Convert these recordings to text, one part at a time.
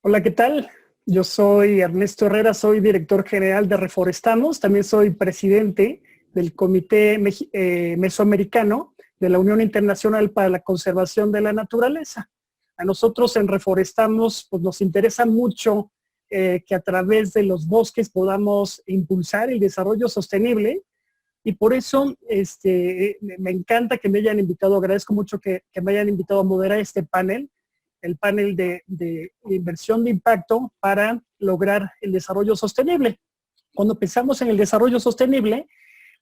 Hola, ¿qué tal? Yo soy Ernesto Herrera, soy director general de Reforestamos, también soy presidente del Comité Mesoamericano de la Unión Internacional para la Conservación de la Naturaleza. A nosotros en Reforestamos pues nos interesa mucho que a través de los bosques podamos impulsar el desarrollo sostenible y por eso me encanta que me hayan invitado, agradezco mucho que me hayan invitado a moderar este panel, el panel de inversión de impacto para lograr el desarrollo sostenible. Cuando pensamos en el desarrollo sostenible,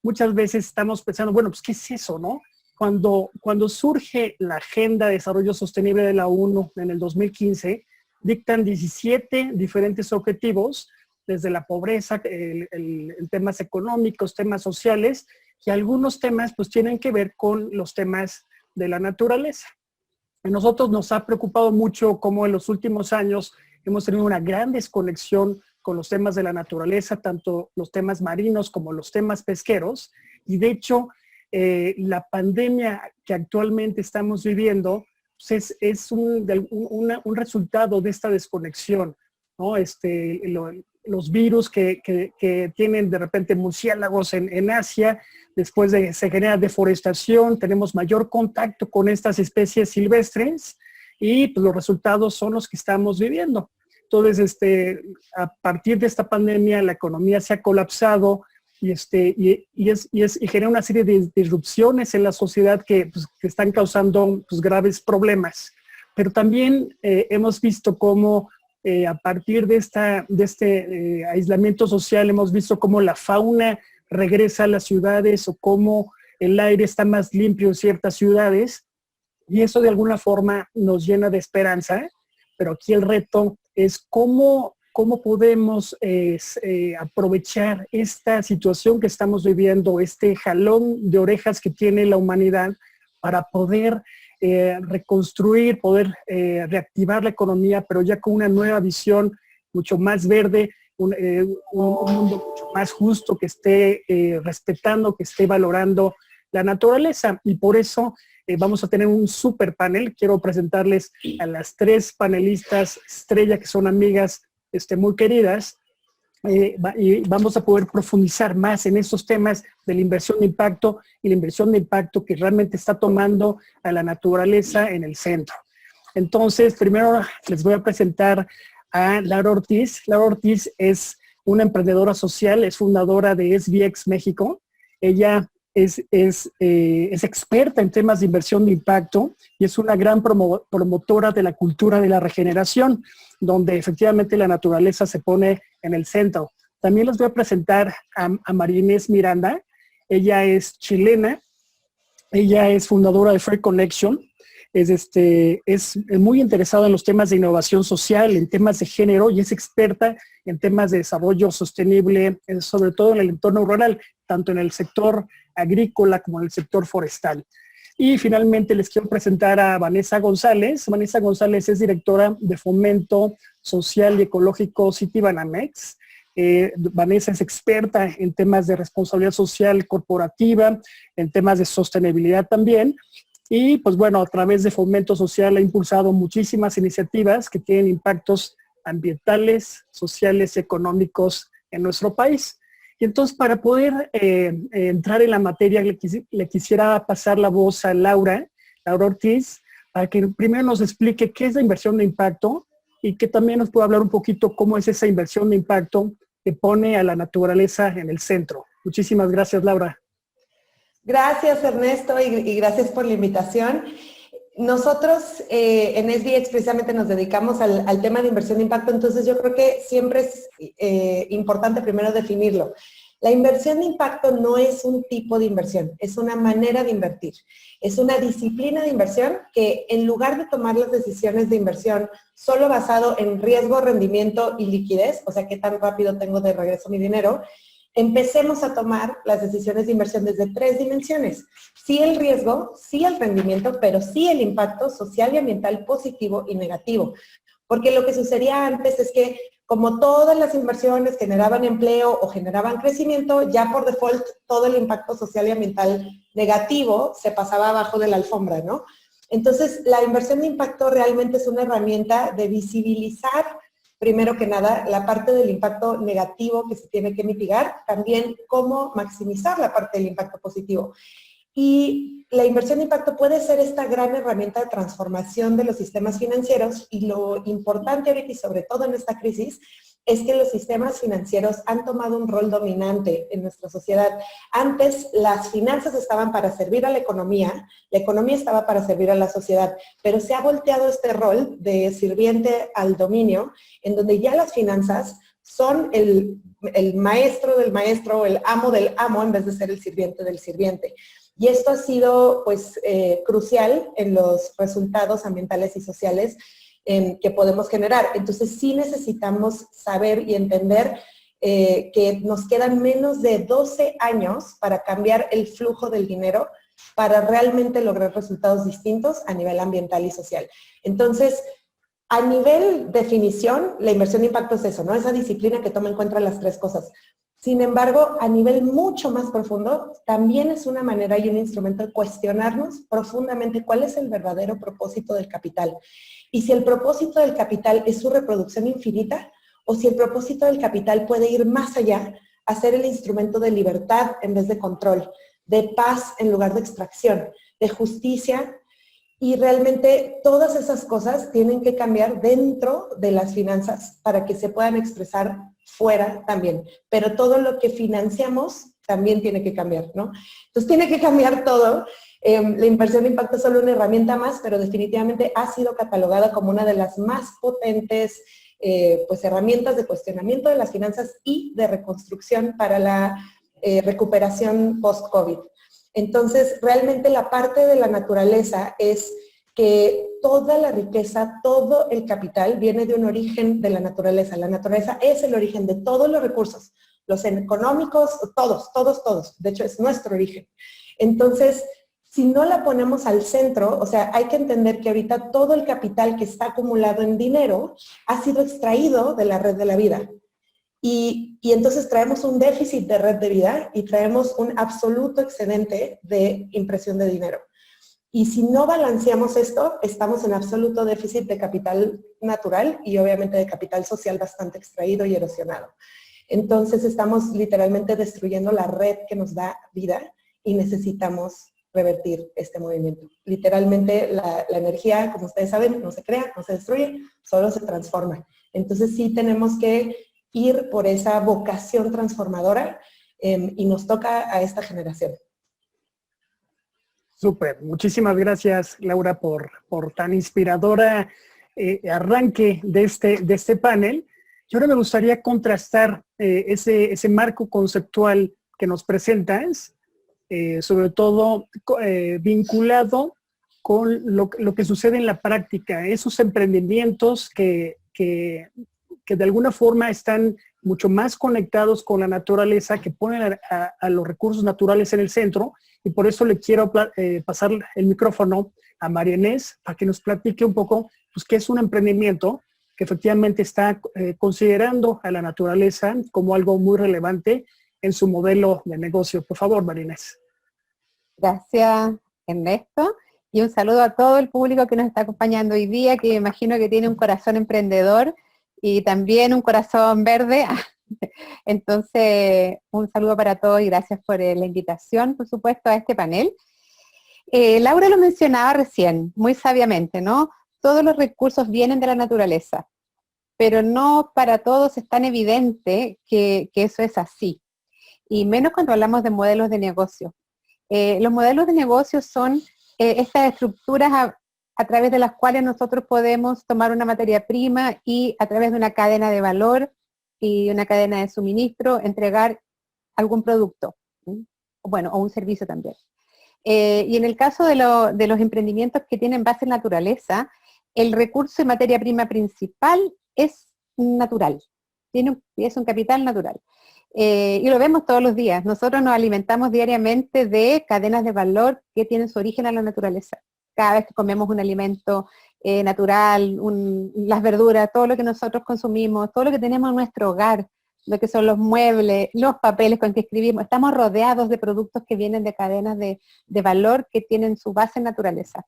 muchas veces estamos pensando, bueno, pues ¿qué es eso, no? Cuando surge la Agenda de Desarrollo Sostenible de la ONU en el 2015, dictan 17 diferentes objetivos, desde la pobreza, temas económicos, temas sociales, y algunos temas pues tienen que ver con los temas de la naturaleza. A nosotros nos ha preocupado mucho cómo en los últimos años hemos tenido una gran desconexión con los temas de la naturaleza, tanto los temas marinos como los temas pesqueros. Y de hecho, la pandemia que actualmente estamos viviendo pues es un resultado de esta desconexión, ¿no? Los virus que tienen de repente murciélagos en Asia, después se genera deforestación, tenemos mayor contacto con estas especies silvestres y pues, los resultados son los que estamos viviendo. Entonces, a partir de esta pandemia, la economía se ha colapsado y genera una serie de disrupciones en la sociedad que están causando pues, graves problemas. Pero también hemos visto cómo a partir de este aislamiento social, hemos visto cómo la fauna regresa a las ciudades o cómo el aire está más limpio en ciertas ciudades y eso de alguna forma nos llena de esperanza, pero aquí el reto es cómo podemos aprovechar esta situación que estamos viviendo, este jalón de orejas que tiene la humanidad para poder reconstruir, poder reactivar la economía, pero ya con una nueva visión mucho más verde, un mundo mucho más justo, que esté respetando, que esté valorando la naturaleza. Y por eso vamos a tener un super panel. Quiero presentarles a las 3 panelistas estrella, que son amigas muy queridas. Y vamos a poder profundizar más en estos temas de la inversión de impacto y la inversión de impacto que realmente está tomando a la naturaleza en el centro. Entonces, primero les voy a presentar a Laura Ortiz. Laura Ortiz es una emprendedora social, es fundadora de SBX México. Ella es experta en temas de inversión de impacto y es una gran promotora de la cultura de la regeneración, donde efectivamente la naturaleza se pone en el centro. También les voy a presentar a María Inés Miranda. Ella es chilena, ella es fundadora de Fair Connection, es muy interesada en los temas de innovación social, en temas de género y es experta en temas de desarrollo sostenible, sobre todo en el entorno rural, tanto en el sector agrícola como en el sector forestal. Y finalmente les quiero presentar a Vanessa González. Vanessa González es directora de Fomento Social y Ecológico Citibanamex. Vanessa es experta en temas de responsabilidad social corporativa, en temas de sostenibilidad también. Y pues bueno, a través de Fomento Social ha impulsado muchísimas iniciativas que tienen impactos ambientales, sociales y económicos en nuestro país. Y entonces para poder entrar en la materia, le quisiera pasar la voz a Laura Ortiz, para que primero nos explique qué es la inversión de impacto y que también nos pueda hablar un poquito cómo es esa inversión de impacto que pone a la naturaleza en el centro. Muchísimas gracias, Laura. Gracias, Ernesto, y gracias por la invitación. Nosotros en SBX precisamente nos dedicamos al tema de inversión de impacto, entonces yo creo que siempre es importante primero definirlo. La inversión de impacto no es un tipo de inversión, es una manera de invertir. Es una disciplina de inversión que en lugar de tomar las decisiones de inversión solo basado en riesgo, rendimiento y liquidez, o sea, qué tan rápido tengo de regreso mi dinero, empecemos a tomar las decisiones de inversión desde 3 dimensiones. Sí el riesgo, sí el rendimiento, pero sí el impacto social y ambiental positivo y negativo. Porque lo que sucedía antes es que como todas las inversiones generaban empleo o generaban crecimiento, ya por default todo el impacto social y ambiental negativo se pasaba abajo de la alfombra, ¿no? Entonces, la inversión de impacto realmente es una herramienta de visibilizar primero que nada, la parte del impacto negativo que se tiene que mitigar, también cómo maximizar la parte del impacto positivo. Y la inversión de impacto puede ser esta gran herramienta de transformación de los sistemas financieros, y lo importante ahorita y sobre todo en esta crisis es que los sistemas financieros han tomado un rol dominante en nuestra sociedad. Antes las finanzas estaban para servir a la economía estaba para servir a la sociedad, pero se ha volteado este rol de sirviente al dominio, en donde ya las finanzas son el maestro del maestro, el amo del amo, en vez de ser el sirviente del sirviente. Y esto ha sido pues crucial en los resultados ambientales y sociales que podemos generar. Entonces sí necesitamos saber y entender que nos quedan menos de 12 años para cambiar el flujo del dinero para realmente lograr resultados distintos a nivel ambiental y social. Entonces, a nivel definición, la inversión de impacto es eso, ¿no? Esa disciplina que toma en cuenta las tres cosas. Sin embargo, a nivel mucho más profundo, también es una manera y un instrumento de cuestionarnos profundamente cuál es el verdadero propósito del capital. Y si el propósito del capital es su reproducción infinita, o si el propósito del capital puede ir más allá, a ser el instrumento de libertad en vez de control, de paz en lugar de extracción, de justicia. Y realmente todas esas cosas tienen que cambiar dentro de las finanzas para que se puedan expresar fuera también. Pero todo lo que financiamos también tiene que cambiar, ¿no? Entonces tiene que cambiar todo. La inversión de impacto es solo una herramienta más, pero definitivamente ha sido catalogada como una de las más potentes pues herramientas de cuestionamiento de las finanzas y de reconstrucción para la recuperación post-COVID. Entonces, realmente la parte de la naturaleza es que toda la riqueza, todo el capital viene de un origen de la naturaleza. La naturaleza es el origen de todos los recursos, los económicos, todos. De hecho, es nuestro origen. Entonces, si no la ponemos al centro, o sea, hay que entender que ahorita todo el capital que está acumulado en dinero ha sido extraído de la red de la vida. Y entonces traemos un déficit de red de vida y traemos un absoluto excedente de impresión de dinero. Y si no balanceamos esto, estamos en absoluto déficit de capital natural y obviamente de capital social bastante extraído y erosionado. Entonces estamos literalmente destruyendo la red que nos da vida y necesitamos revertir este movimiento. Literalmente la energía, como ustedes saben, no se crea, no se destruye, solo se transforma. Entonces sí tenemos que ir por esa vocación transformadora y nos toca a esta generación. Súper, muchísimas gracias Laura por tan inspiradora arranque de este panel. Y ahora me gustaría contrastar ese marco conceptual que nos presentas, sobre todo vinculado con lo que sucede en la práctica, esos emprendimientos que de alguna forma están mucho más conectados con la naturaleza, que ponen a los recursos naturales en el centro, y por eso le quiero pasar el micrófono a María Inés para que nos platique un poco pues, qué es un emprendimiento que efectivamente está considerando a la naturaleza como algo muy relevante en su modelo de negocio. Por favor, María Inés. Gracias, Ernesto. Y un saludo a todo el público que nos está acompañando hoy día, que me imagino que tiene un corazón emprendedor y también un corazón verde. Entonces, un saludo para todos y gracias por la invitación, por supuesto, a este panel. Laura lo mencionaba recién, muy sabiamente, ¿no? Todos los recursos vienen de la naturaleza, pero no para todos es tan evidente que eso es así, y menos cuando hablamos de modelos de negocio. Los modelos de negocio son estas estructuras a través de las cuales nosotros podemos tomar una materia prima y a través de una cadena de valor y una cadena de suministro entregar algún producto, bueno, o un servicio también. Y en el caso de los emprendimientos que tienen base en naturaleza, el recurso y materia prima principal es natural, es un capital natural. Y lo vemos todos los días. Nosotros nos alimentamos diariamente de cadenas de valor que tienen su origen en la naturaleza. Cada vez que comemos un alimento natural, las verduras, todo lo que nosotros consumimos, todo lo que tenemos en nuestro hogar, lo que son los muebles, los papeles con que escribimos, estamos rodeados de productos que vienen de cadenas de valor que tienen su base en naturaleza.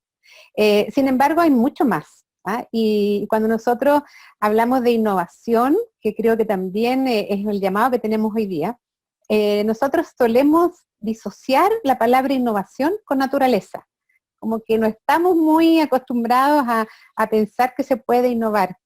Sin embargo, hay mucho más. ¿ah? Y cuando nosotros hablamos de innovación, que creo que también es el llamado que tenemos hoy día, nosotros solemos disociar la palabra innovación con naturaleza. Como que no estamos muy acostumbrados a pensar que se puede innovar.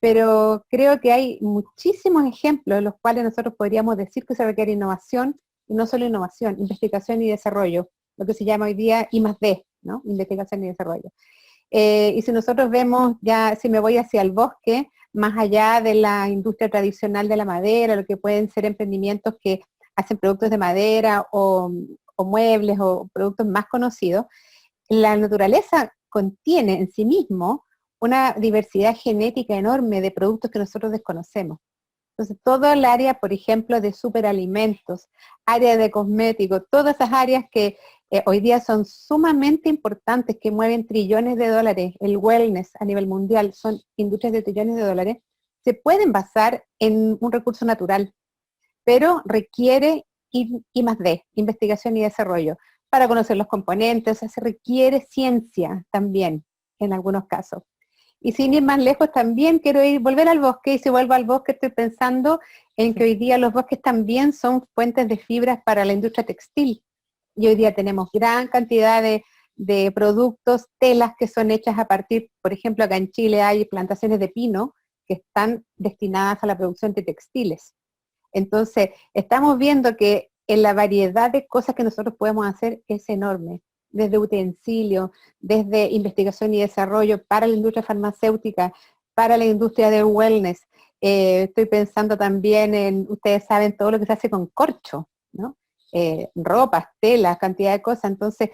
Pero creo que hay muchísimos ejemplos en los cuales nosotros podríamos decir que se requiere innovación, y no solo innovación, investigación y desarrollo, lo que se llama hoy día I+D, ¿no? Investigación y desarrollo. Y si nosotros vemos, ya si me voy hacia el bosque, más allá de la industria tradicional de la madera, lo que pueden ser emprendimientos que hacen productos de madera o muebles o productos más conocidos, la naturaleza contiene en sí mismo una diversidad genética enorme de productos que nosotros desconocemos. Entonces, todo el área, por ejemplo, de superalimentos, área de cosméticos, todas esas áreas que hoy día son sumamente importantes, que mueven trillones de dólares, el wellness a nivel mundial, son industrias de trillones de dólares, se pueden basar en un recurso natural, pero requiere I+D, investigación y desarrollo, para conocer los componentes, o sea, se requiere ciencia también, en algunos casos. Y sin ir más lejos, también quiero volver al bosque, y si vuelvo al bosque estoy pensando en que hoy día los bosques también son fuentes de fibras para la industria textil. Y hoy día tenemos gran cantidad de productos, telas que son hechas a partir, por ejemplo, acá en Chile hay plantaciones de pino que están destinadas a la producción de textiles. Entonces, estamos viendo que en la variedad de cosas que nosotros podemos hacer es enorme, desde utensilios, desde investigación y desarrollo para la industria farmacéutica, para la industria del wellness. Estoy pensando también en, ustedes saben, todo lo que se hace con corcho, ¿no? Ropas, telas, cantidad de cosas. Entonces,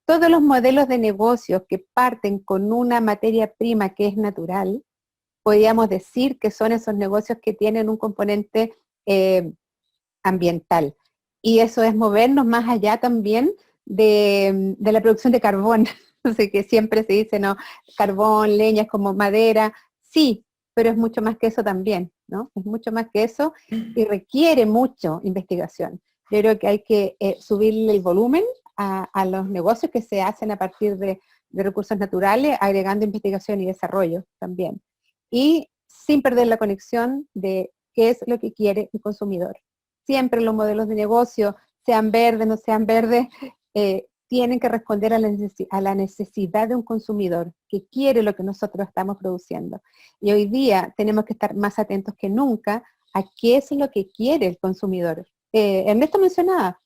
todos los modelos de negocios que parten con una materia prima que es natural, podríamos decir que son esos negocios que tienen un componente ambiental. Y eso es movernos más allá también de la producción de carbón. Así que siempre se dice, no, carbón, leña, es como madera. Sí, pero es mucho más que eso también, ¿no? Es mucho más que eso y requiere mucho investigación. Yo creo que hay que subirle el volumen a los negocios que se hacen a partir de recursos naturales, agregando investigación y desarrollo también. Y sin perder la conexión de qué es lo que quiere el consumidor. Siempre los modelos de negocio, sean verdes, no sean verdes, tienen que responder a la necesidad de un consumidor que quiere lo que nosotros estamos produciendo. Y hoy día tenemos que estar más atentos que nunca a qué es lo que quiere el consumidor. Ernesto mencionaba,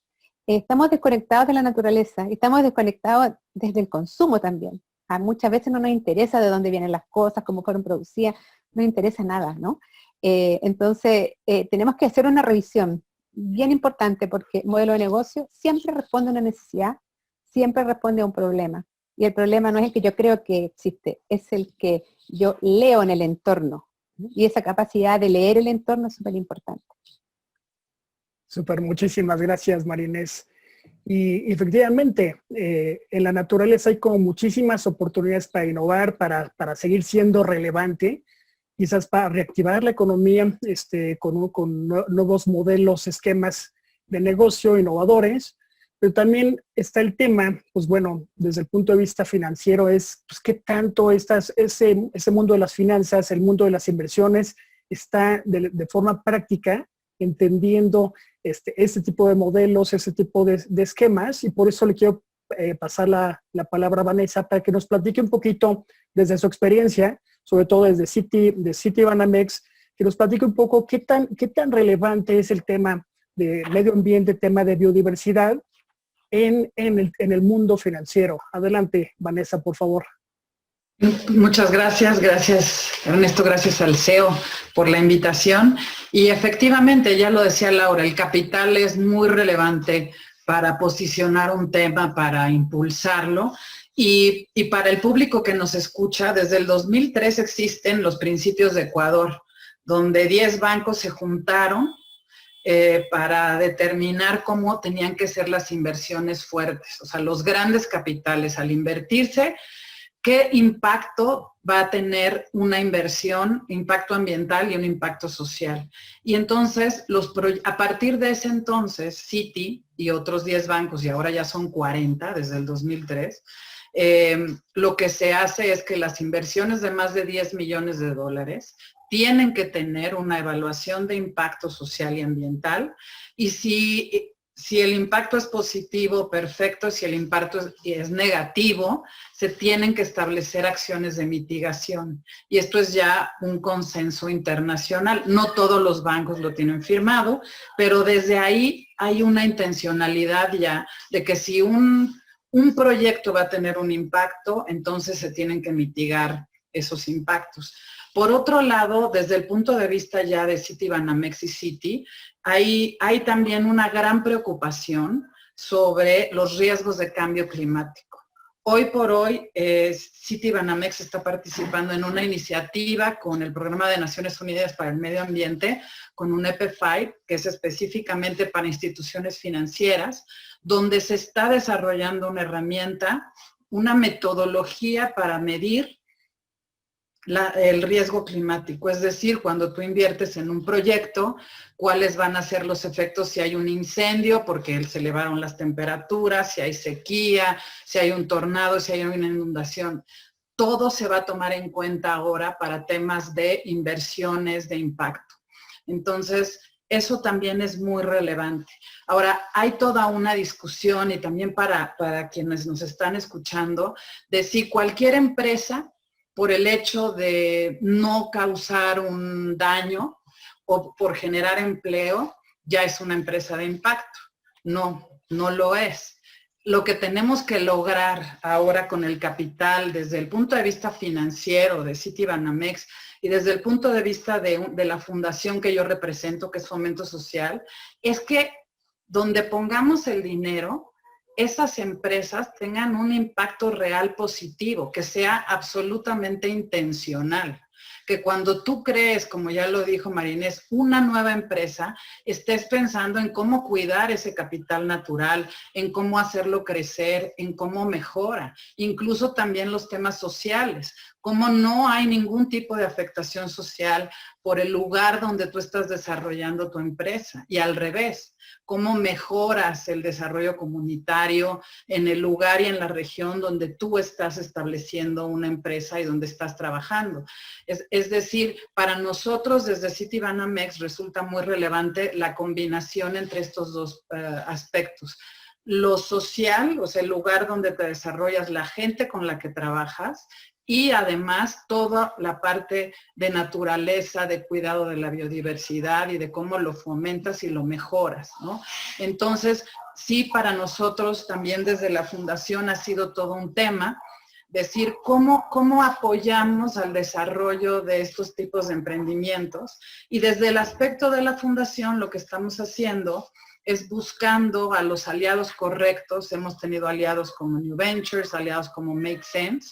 estamos desconectados de la naturaleza, estamos desconectados desde el consumo también. Muchas veces no nos interesa de dónde vienen las cosas, cómo fueron producidas, no nos interesa nada, ¿no? Entonces, tenemos que hacer una revisión bien importante porque el modelo de negocio siempre responde a una necesidad, siempre responde a un problema. Y el problema no es el que yo creo que existe, es el que yo leo en el entorno. Y esa capacidad de leer el entorno es súper importante. Súper, muchísimas gracias, María Inés. Y efectivamente, en la naturaleza hay como muchísimas oportunidades para innovar, para seguir siendo relevante, quizás para reactivar la economía con nuevos modelos, esquemas de negocio innovadores, pero también está el tema, pues bueno, desde el punto de vista financiero es, pues qué tanto ese mundo de las finanzas, el mundo de las inversiones, está de forma práctica entendiendo este tipo de modelos, ese tipo de esquemas, y por eso le quiero pasar la palabra a Vanessa para que nos platique un poquito desde su experiencia, sobre todo desde Citibanamex, que nos platique un poco qué tan relevante es el tema de medio ambiente, tema de biodiversidad en el mundo financiero. Adelante, Vanessa, por favor. Muchas gracias Ernesto, gracias al CEO por la invitación. Y efectivamente, ya lo decía Laura, el capital es muy relevante para posicionar un tema, para impulsarlo. Y para el público que nos escucha, desde el 2003 existen los principios de Ecuador, donde 10 bancos se juntaron para determinar cómo tenían que ser las inversiones fuertes. O sea, los grandes capitales al invertirse qué impacto va a tener una inversión, impacto ambiental y un impacto social. Y entonces, a partir de ese entonces, Citi y otros 10 bancos, y ahora ya son 40 desde el 2003, lo que se hace es que las inversiones de más de 10 millones de dólares tienen que tener una evaluación de impacto social y ambiental, y si el impacto es positivo, perfecto. Si el impacto es negativo, se tienen que establecer acciones de mitigación. Y esto es ya un consenso internacional. No todos los bancos lo tienen firmado, pero desde ahí hay una intencionalidad ya de que si un proyecto va a tener un impacto, entonces se tienen que mitigar esos impactos. Por otro lado, desde el punto de vista ya de Citibanamex y Citi, hay también una gran preocupación sobre los riesgos de cambio climático. Hoy por hoy, Citibanamex está participando en una iniciativa con el Programa de Naciones Unidas para el Medio Ambiente, con un EP5, que es específicamente para instituciones financieras, donde se está desarrollando una herramienta, una metodología para medir el riesgo climático, es decir, cuando tú inviertes en un proyecto, cuáles van a ser los efectos si hay un incendio, porque se elevaron las temperaturas, si hay sequía, si hay un tornado, si hay una inundación. Todo se va a tomar en cuenta ahora para temas de inversiones de impacto. Entonces, eso también es muy relevante. Ahora, hay toda una discusión, y también para quienes nos están escuchando, de si cualquier empresa, por el hecho de no causar un daño o por generar empleo, ya es una empresa de impacto. No, no lo es. Lo que tenemos que lograr ahora con el capital, desde el punto de vista financiero de Citibanamex y desde el punto de vista de la fundación que yo represento, que es Fomento Social, es que donde pongamos el dinero, esas empresas tengan un impacto real positivo, que sea absolutamente intencional. Que cuando tú crees, como ya lo dijo Marinés, una nueva empresa, estés pensando en cómo cuidar ese capital natural, en cómo hacerlo crecer, en cómo mejora, incluso también los temas sociales, cómo no hay ningún tipo de afectación social por el lugar donde tú estás desarrollando tu empresa, y al revés, cómo mejoras el desarrollo comunitario en el lugar y en la región donde tú estás estableciendo una empresa y donde estás trabajando. Es decir, para nosotros desde Citibanamex resulta muy relevante la combinación entre estos dos aspectos. Lo social, o sea, el lugar donde te desarrollas, la gente con la que trabajas, y además toda la parte de naturaleza, de cuidado de la biodiversidad y de cómo lo fomentas y lo mejoras, ¿no? Entonces, sí, para nosotros también desde la fundación ha sido todo un tema, decir cómo apoyamos al desarrollo de estos tipos de emprendimientos. Y desde el aspecto de la fundación lo que estamos haciendo es buscando a los aliados correctos. Hemos tenido aliados como New Ventures, aliados como Make Sense,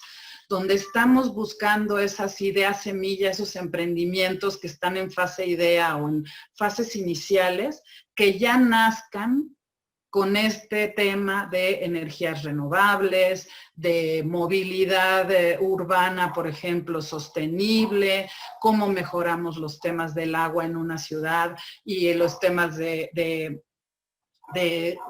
donde estamos buscando esas ideas semilla, esos emprendimientos que están en fase idea o en fases iniciales, que ya nazcan con este tema de energías renovables, de movilidad urbana, por ejemplo, sostenible, cómo mejoramos los temas del agua en una ciudad y los temas de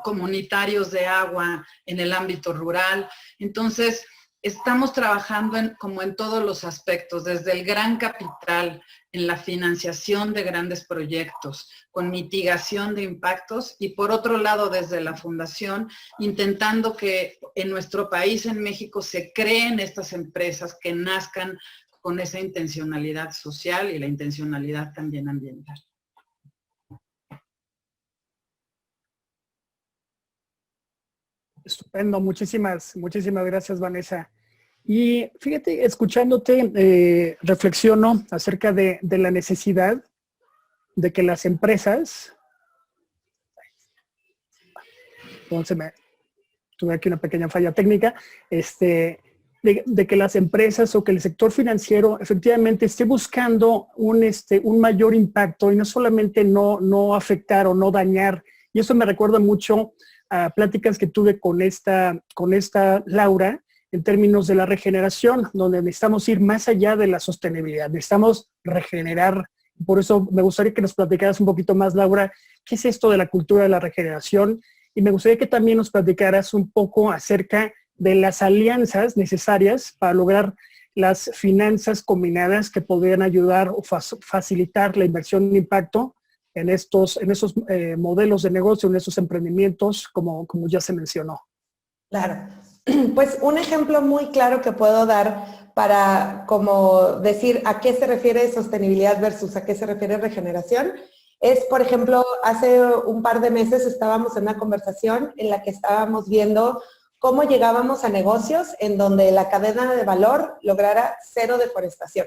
comunitarios de agua en el ámbito rural. Entonces, estamos trabajando como en todos los aspectos, desde el gran capital, en la financiación de grandes proyectos, con mitigación de impactos, y por otro lado, desde la fundación, intentando que en nuestro país, en México, se creen estas empresas que nazcan con esa intencionalidad social y la intencionalidad también ambiental. Estupendo, muchísimas gracias, Vanessa. Y fíjate, escuchándote, reflexiono acerca de la necesidad de que las empresas, tuve aquí una pequeña falla técnica, de que las empresas o que el sector financiero efectivamente esté buscando un mayor impacto y no solamente no afectar o no dañar. Y eso me recuerda mucho a pláticas que tuve con esta Laura, en términos de la regeneración, donde necesitamos ir más allá de la sostenibilidad, necesitamos regenerar. Por eso me gustaría que nos platicaras un poquito más, Laura, qué es esto de la cultura de la regeneración, y me gustaría que también nos platicaras un poco acerca de las alianzas necesarias para lograr las finanzas combinadas que podrían ayudar o facilitar la inversión de impacto en esos modelos de negocio, en esos emprendimientos, como ya se mencionó. Claro. Pues un ejemplo muy claro que puedo dar para como decir a qué se refiere sostenibilidad versus a qué se refiere regeneración es, por ejemplo, hace un par de meses estábamos en una conversación en la que estábamos viendo cómo llegábamos a negocios en donde la cadena de valor lograra cero deforestación.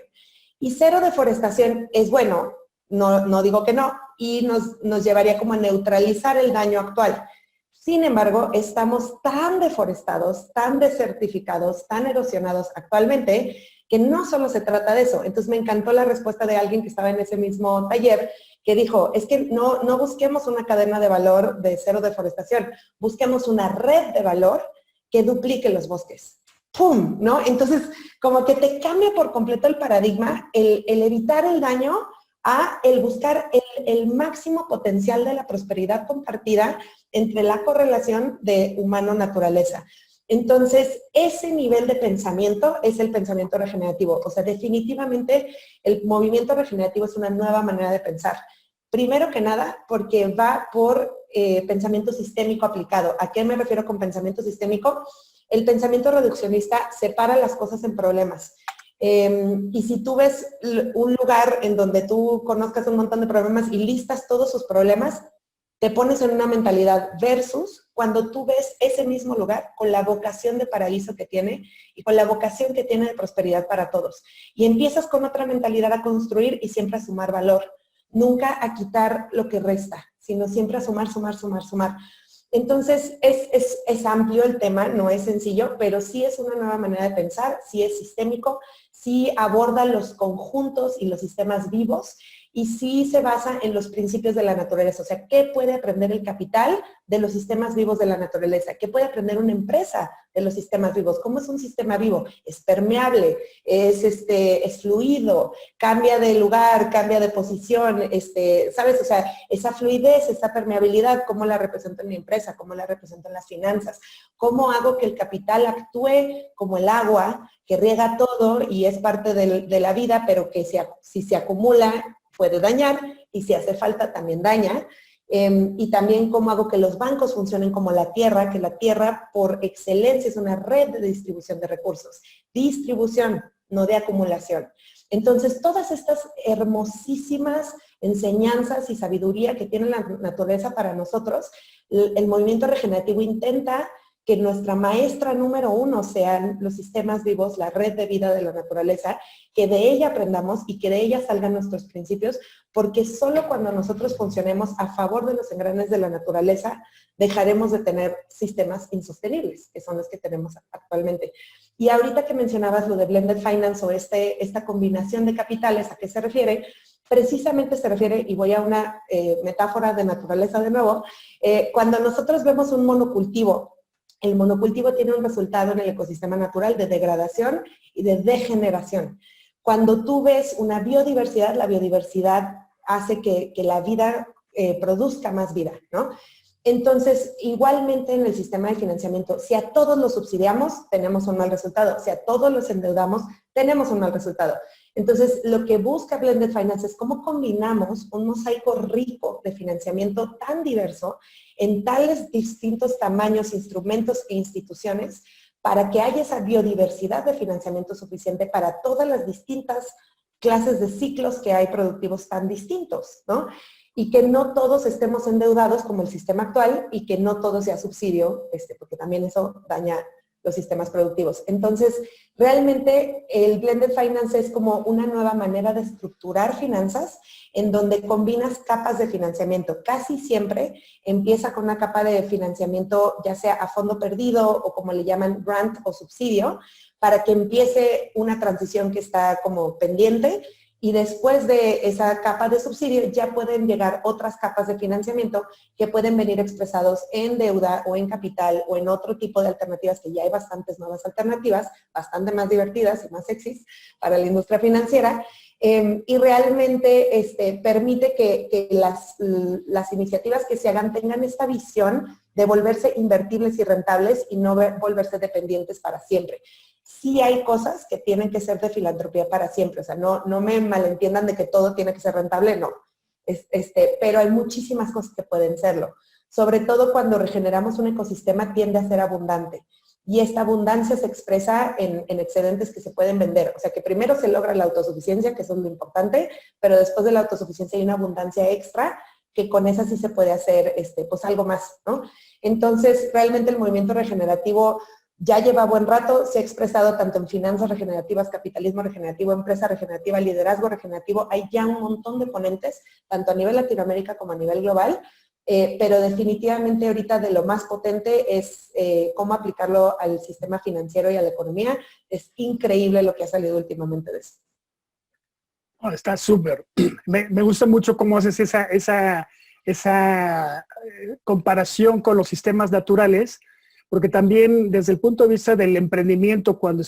Y cero deforestación es bueno, no digo que no, y nos llevaría como a neutralizar el daño actual. Sin embargo, estamos tan deforestados, tan desertificados, tan erosionados actualmente, que no solo se trata de eso. Entonces me encantó la respuesta de alguien que estaba en ese mismo taller, que dijo, es que no busquemos una cadena de valor de cero deforestación, busquemos una red de valor que duplique los bosques. ¡Pum! ¿No? Entonces, como que te cambia por completo el paradigma, el evitar el daño a el buscar el máximo potencial de la prosperidad compartida entre la correlación de humano-naturaleza. Entonces, ese nivel de pensamiento es el pensamiento regenerativo. O sea, definitivamente el movimiento regenerativo es una nueva manera de pensar. Primero que nada, porque va por pensamiento sistémico aplicado. ¿A qué me refiero con pensamiento sistémico? El pensamiento reduccionista separa las cosas en problemas. Y si tú ves un lugar en donde tú conozcas un montón de problemas y listas todos sus problemas, te pones en una mentalidad versus cuando tú ves ese mismo lugar con la vocación de paraíso que tiene y con la vocación que tiene de prosperidad para todos. Y empiezas con otra mentalidad a construir y siempre a sumar valor. Nunca a quitar lo que resta, sino siempre a sumar, sumar, sumar, sumar. Entonces, es amplio el tema, no es sencillo, pero sí es una nueva manera de pensar, sí es sistémico, sí aborda los conjuntos y los sistemas vivos y sí se basa en los principios de la naturaleza. O sea, ¿qué puede aprender el capital de los sistemas vivos de la naturaleza? ¿Qué puede aprender una empresa de los sistemas vivos? ¿Cómo es un sistema vivo? Es permeable, es fluido, cambia de lugar, cambia de posición, ¿sabes? O sea, esa fluidez, esa permeabilidad, ¿cómo la represento en mi empresa? ¿Cómo la represento en las finanzas? ¿Cómo hago que el capital actúe como el agua, que riega todo y es parte de la vida, pero que si se acumula puede dañar y si hace falta también daña? Y también cómo hago que los bancos funcionen como la tierra, que la tierra por excelencia es una red de distribución de recursos. Distribución, no de acumulación. Entonces, todas estas hermosísimas enseñanzas y sabiduría que tiene la naturaleza para nosotros, el movimiento regenerativo intenta que nuestra maestra número uno sean los sistemas vivos, la red de vida de la naturaleza, que de ella aprendamos y que de ella salgan nuestros principios, porque solo cuando nosotros funcionemos a favor de los engranes de la naturaleza, dejaremos de tener sistemas insostenibles, que son los que tenemos actualmente. Y ahorita que mencionabas lo de Blended Finance o esta combinación de capitales, ¿a qué se refiere? Precisamente se refiere, y voy a una metáfora de naturaleza de nuevo, cuando nosotros vemos un monocultivo, el monocultivo tiene un resultado en el ecosistema natural de degradación y de degeneración. Cuando tú ves una biodiversidad, la biodiversidad hace que la vida produzca más vida, ¿no? Entonces, igualmente en el sistema de financiamiento, si a todos los subsidiamos, tenemos un mal resultado. Si a todos los endeudamos, tenemos un mal resultado. Entonces, lo que busca Blended Finance es cómo combinamos un mosaico rico de financiamiento tan diverso en tales distintos tamaños, instrumentos e instituciones para que haya esa biodiversidad de financiamiento suficiente para todas las distintas clases de ciclos que hay productivos tan distintos, ¿no? Y que no todos estemos endeudados como el sistema actual y que no todo sea subsidio, porque también eso daña los sistemas productivos. Entonces, realmente el Blended Finance es como una nueva manera de estructurar finanzas en donde combinas capas de financiamiento. Casi siempre empieza con una capa de financiamiento ya sea a fondo perdido o como le llaman grant o subsidio, para que empiece una transición que está como pendiente y después de esa capa de subsidio ya pueden llegar otras capas de financiamiento que pueden venir expresados en deuda o en capital o en otro tipo de alternativas, que ya hay bastantes nuevas alternativas, bastante más divertidas y más sexys para la industria financiera, y realmente permite que las iniciativas que se hagan tengan esta visión de volverse invertibles y rentables y no volverse dependientes para siempre. Sí hay cosas que tienen que ser de filantropía para siempre, o sea, no me malentiendan de que todo tiene que ser rentable, no. Pero hay muchísimas cosas que pueden serlo. Sobre todo cuando regeneramos un ecosistema tiende a ser abundante. Y esta abundancia se expresa en excedentes que se pueden vender. O sea, que primero se logra la autosuficiencia, que eso es lo importante, pero después de la autosuficiencia hay una abundancia extra, que con esa sí se puede hacer pues algo más, ¿no? Entonces, realmente el movimiento regenerativo ya lleva buen rato, se ha expresado tanto en finanzas regenerativas, capitalismo regenerativo, empresa regenerativa, liderazgo regenerativo. Hay ya un montón de ponentes, tanto a nivel Latinoamérica como a nivel global, pero definitivamente ahorita de lo más potente es cómo aplicarlo al sistema financiero y a la economía. Es increíble lo que ha salido últimamente de eso. Oh, está súper. Me gusta mucho cómo haces esa comparación con los sistemas naturales, porque también desde el punto de vista del emprendimiento, cuando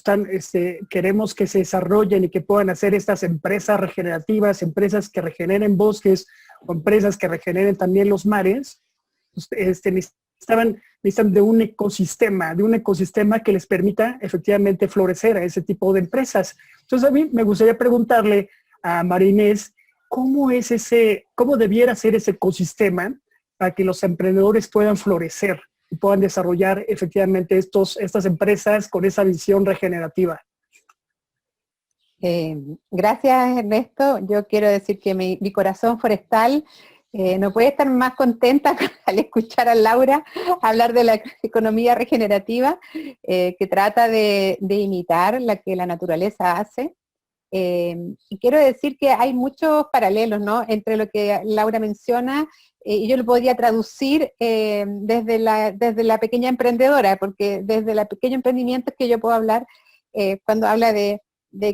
queremos que se desarrollen y que puedan hacer estas empresas regenerativas, empresas que regeneren bosques o empresas que regeneren también los mares, necesitan de un ecosistema que les permita efectivamente florecer a ese tipo de empresas. Entonces a mí me gustaría preguntarle a María Inés, ¿cómo debiera ser ese ecosistema para que los emprendedores puedan florecer y puedan desarrollar efectivamente estas empresas con esa visión regenerativa? Gracias, Ernesto. Yo quiero decir que mi corazón forestal no puede estar más contenta al escuchar a Laura hablar de la economía regenerativa, que trata de imitar la que la naturaleza hace. Y quiero decir que hay muchos paralelos, ¿no?, entre lo que Laura menciona, y yo lo podría traducir desde la pequeña emprendedora, porque desde el pequeño emprendimiento es que yo puedo hablar cuando habla de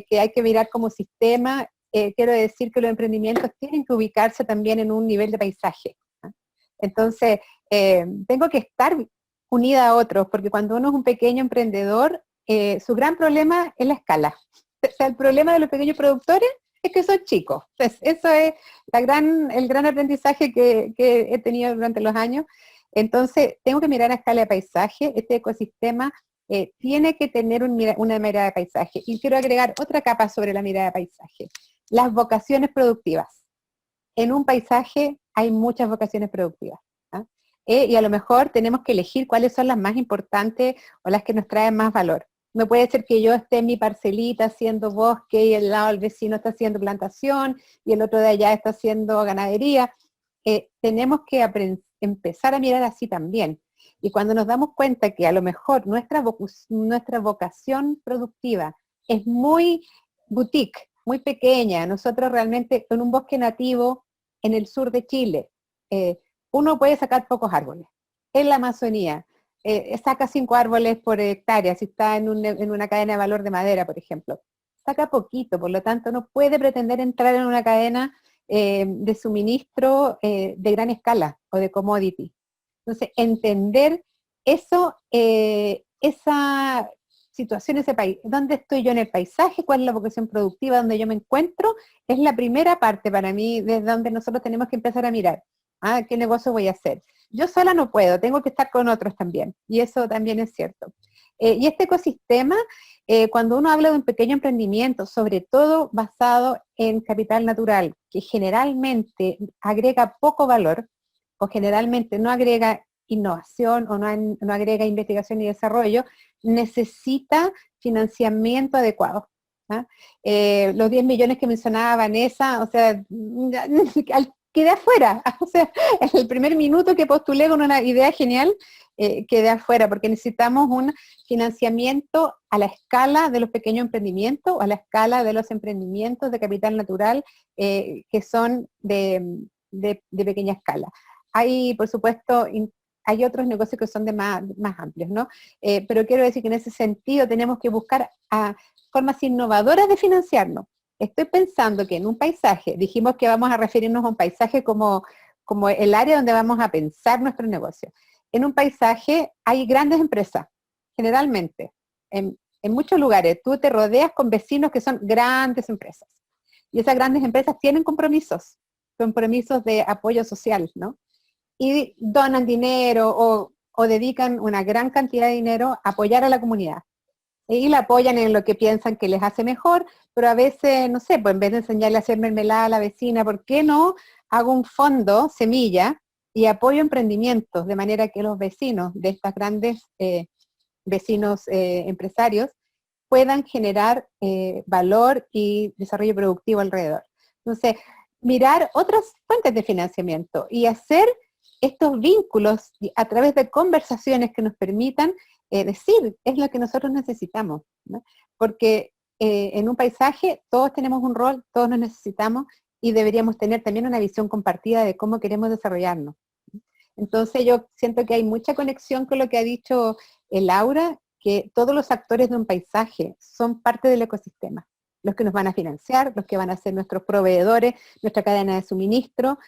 que hay que mirar como sistema. Quiero decir que los emprendimientos tienen que ubicarse también en un nivel de paisaje, ¿no? Entonces, tengo que estar unida a otros, porque cuando uno es un pequeño emprendedor, su gran problema es la escala. O sea, el problema de los pequeños productores es que son chicos. Entonces, eso es el gran aprendizaje que he tenido durante los años. Entonces, tengo que mirar a escala de paisaje. Este ecosistema tiene que tener una mirada de paisaje. Y quiero agregar otra capa sobre la mirada de paisaje. Las vocaciones productivas. En un paisaje hay muchas vocaciones productivas, ¿ah? Y a lo mejor tenemos que elegir cuáles son las más importantes o las que nos traen más valor. No puede ser que yo esté en mi parcelita haciendo bosque y el lado del vecino está haciendo plantación y el otro de allá está haciendo ganadería. Tenemos que empezar a mirar así también. Y cuando nos damos cuenta que a lo mejor nuestra vocación productiva es muy boutique, muy pequeña, nosotros realmente en un bosque nativo en el sur de Chile, uno puede sacar pocos árboles. En la Amazonía, saca 5 árboles por hectárea, si está en una cadena de valor de madera, por ejemplo. Saca poquito, por lo tanto no puede pretender entrar en una cadena de suministro de gran escala o de commodity. Entonces, entender eso, esa situación, ese país, dónde estoy yo en el paisaje, cuál es la vocación productiva, donde yo me encuentro, es la primera parte para mí, desde donde nosotros tenemos que empezar a mirar. ¿Qué negocio voy a hacer? Yo sola no puedo, tengo que estar con otros también, y eso también es cierto. Y este ecosistema, cuando uno habla de un pequeño emprendimiento, sobre todo basado en capital natural, que generalmente agrega poco valor, o generalmente no agrega innovación, o no agrega investigación y desarrollo, necesita financiamiento adecuado. Los 10 millones que mencionaba Vanessa, o sea, quedé afuera, o sea, en el primer minuto que postulé con una idea genial, quedé afuera, porque necesitamos un financiamiento a la escala de los pequeños emprendimientos, o a la escala de los emprendimientos de capital natural, que son de pequeña escala. Hay, por supuesto, hay otros negocios que son de más amplios, ¿no? Pero quiero decir que en ese sentido tenemos que buscar formas innovadoras de financiarnos. Estoy pensando que en un paisaje, dijimos que vamos a referirnos a un paisaje como el área donde vamos a pensar nuestro negocio. En un paisaje hay grandes empresas, generalmente. En muchos lugares tú te rodeas con vecinos que son grandes empresas. Y esas grandes empresas tienen compromisos de apoyo social, ¿no? Y donan dinero o dedican una gran cantidad de dinero a apoyar a la comunidad. Y la apoyan en lo que piensan que les hace mejor, pero a veces, no sé, pues en vez de enseñarle a hacer mermelada a la vecina, ¿por qué no hago un fondo, semilla, y apoyo emprendimientos, de manera que los vecinos de estas grandes vecinos empresarios puedan generar valor y desarrollo productivo alrededor? Entonces, mirar otras fuentes de financiamiento y hacer estos vínculos a través de conversaciones que nos permitan decir, es lo que nosotros necesitamos, ¿no? Porque en un paisaje todos tenemos un rol, todos nos necesitamos y deberíamos tener también una visión compartida de cómo queremos desarrollarnos. Entonces yo siento que hay mucha conexión con lo que ha dicho Laura, que todos los actores de un paisaje son parte del ecosistema. Los que nos van a financiar, los que van a ser nuestros proveedores, nuestra cadena de suministro.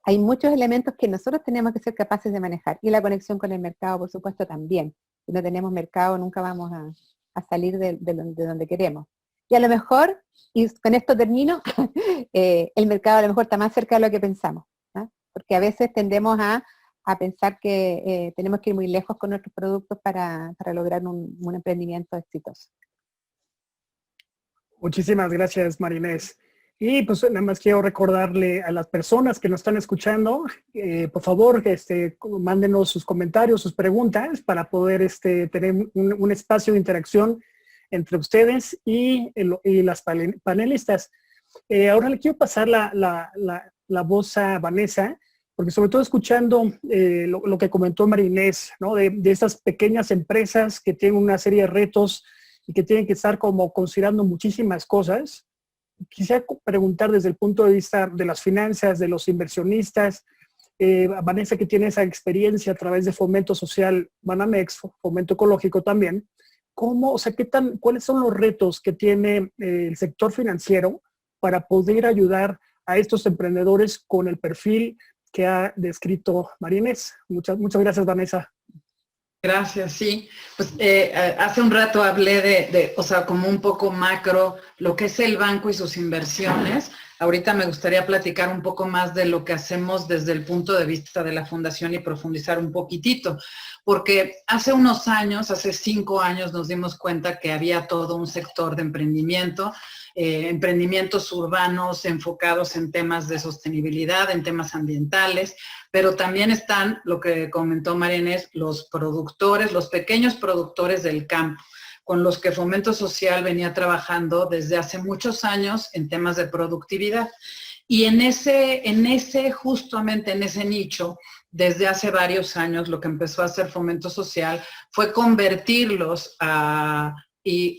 Hay muchos elementos que nosotros tenemos que ser capaces de manejar. Y la conexión con el mercado, por supuesto, también. Si no tenemos mercado, nunca vamos a salir de donde queremos. Y a lo mejor, y con esto termino, el mercado a lo mejor está más cerca de lo que pensamos, ¿no? Porque a veces tendemos a pensar que tenemos que ir muy lejos con nuestros productos para lograr un emprendimiento exitoso. Muchísimas gracias, María Inés. Y pues nada más quiero recordarle a las personas que nos están escuchando, por favor, mándenos sus comentarios, sus preguntas para poder tener un espacio de interacción entre ustedes y las panelistas. Ahora le quiero pasar la voz a Vanessa, porque sobre todo escuchando lo que comentó María Inés, ¿no? De esas pequeñas empresas que tienen una serie de retos y que tienen que estar como considerando muchísimas cosas. Quisiera preguntar desde el punto de vista de las finanzas, de los inversionistas, Vanessa, que tiene esa experiencia a través de Fomento Social, Banamex, Fomento Ecológico también, ¿cuáles son los retos que tiene el sector financiero para poder ayudar a estos emprendedores con el perfil que ha descrito María Inés? Muchas gracias, Vanessa. Gracias, sí. Pues hace un rato hablé o sea, como un poco macro, lo que es el banco y sus inversiones. Ahorita me gustaría platicar un poco más de lo que hacemos desde el punto de vista de la fundación y profundizar un poquitito. Porque hace unos años, hace 5 años, nos dimos cuenta que había todo un sector de emprendimiento, emprendimientos urbanos enfocados en temas de sostenibilidad, en temas ambientales, pero también están, lo que comentó María Inés, los productores, los pequeños productores del campo, con los que Fomento Social venía trabajando desde hace muchos años en temas de productividad. Y justamente en ese nicho, desde hace varios años, lo que empezó a hacer Fomento Social fue convertirlos y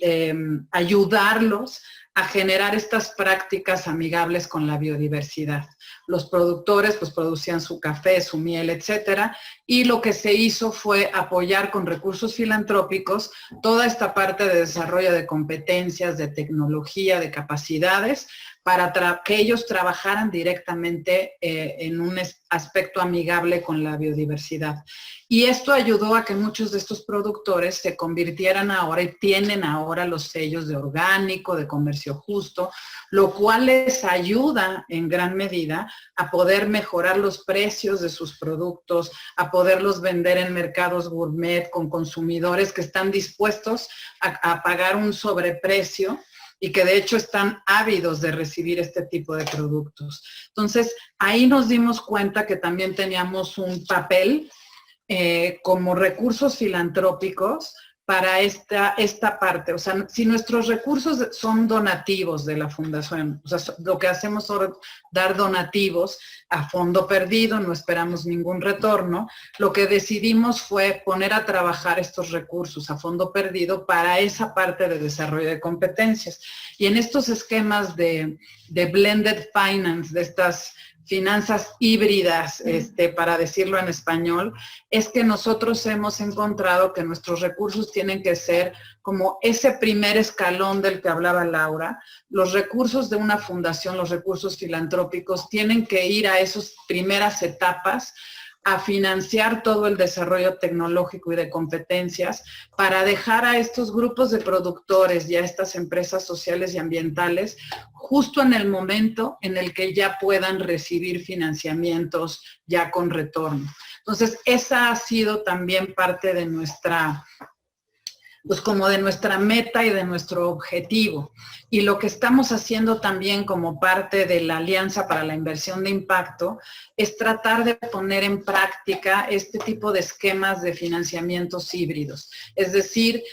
ayudarlos a generar estas prácticas amigables con la biodiversidad. Los productores pues producían su café, su miel, etcétera, y lo que se hizo fue apoyar con recursos filantrópicos toda esta parte de desarrollo de competencias, de tecnología, de capacidades, para que ellos trabajaran directamente en un aspecto amigable con la biodiversidad. Y esto ayudó a que muchos de estos productores se convirtieran ahora y tienen ahora los sellos de orgánico, de comercio justo, lo cual les ayuda en gran medida a poder mejorar los precios de sus productos, a poderlos vender en mercados gourmet con consumidores que están dispuestos a pagar un sobreprecio y que de hecho están ávidos de recibir este tipo de productos. Entonces, ahí nos dimos cuenta que también teníamos un papel como recursos filantrópicos para esta parte. O sea, si nuestros recursos son donativos de la fundación, o sea, lo que hacemos es dar donativos a fondo perdido, no esperamos ningún retorno, lo que decidimos fue poner a trabajar estos recursos a fondo perdido para esa parte de desarrollo de competencias. Y en estos esquemas de blended finance, de estas finanzas híbridas, para decirlo en español, es que nosotros hemos encontrado que nuestros recursos tienen que ser como ese primer escalón del que hablaba Laura. Los recursos de una fundación, los recursos filantrópicos, tienen que ir a esas primeras etapas a financiar todo el desarrollo tecnológico y de competencias para dejar a estos grupos de productores y a estas empresas sociales y ambientales justo en el momento en el que ya puedan recibir financiamientos ya con retorno. Entonces, esa ha sido también parte de nuestra, pues como de nuestra meta y de nuestro objetivo. Y lo que estamos haciendo también como parte de la Alianza para la Inversión de Impacto es tratar de poner en práctica este tipo de esquemas de financiamientos híbridos. Es decir,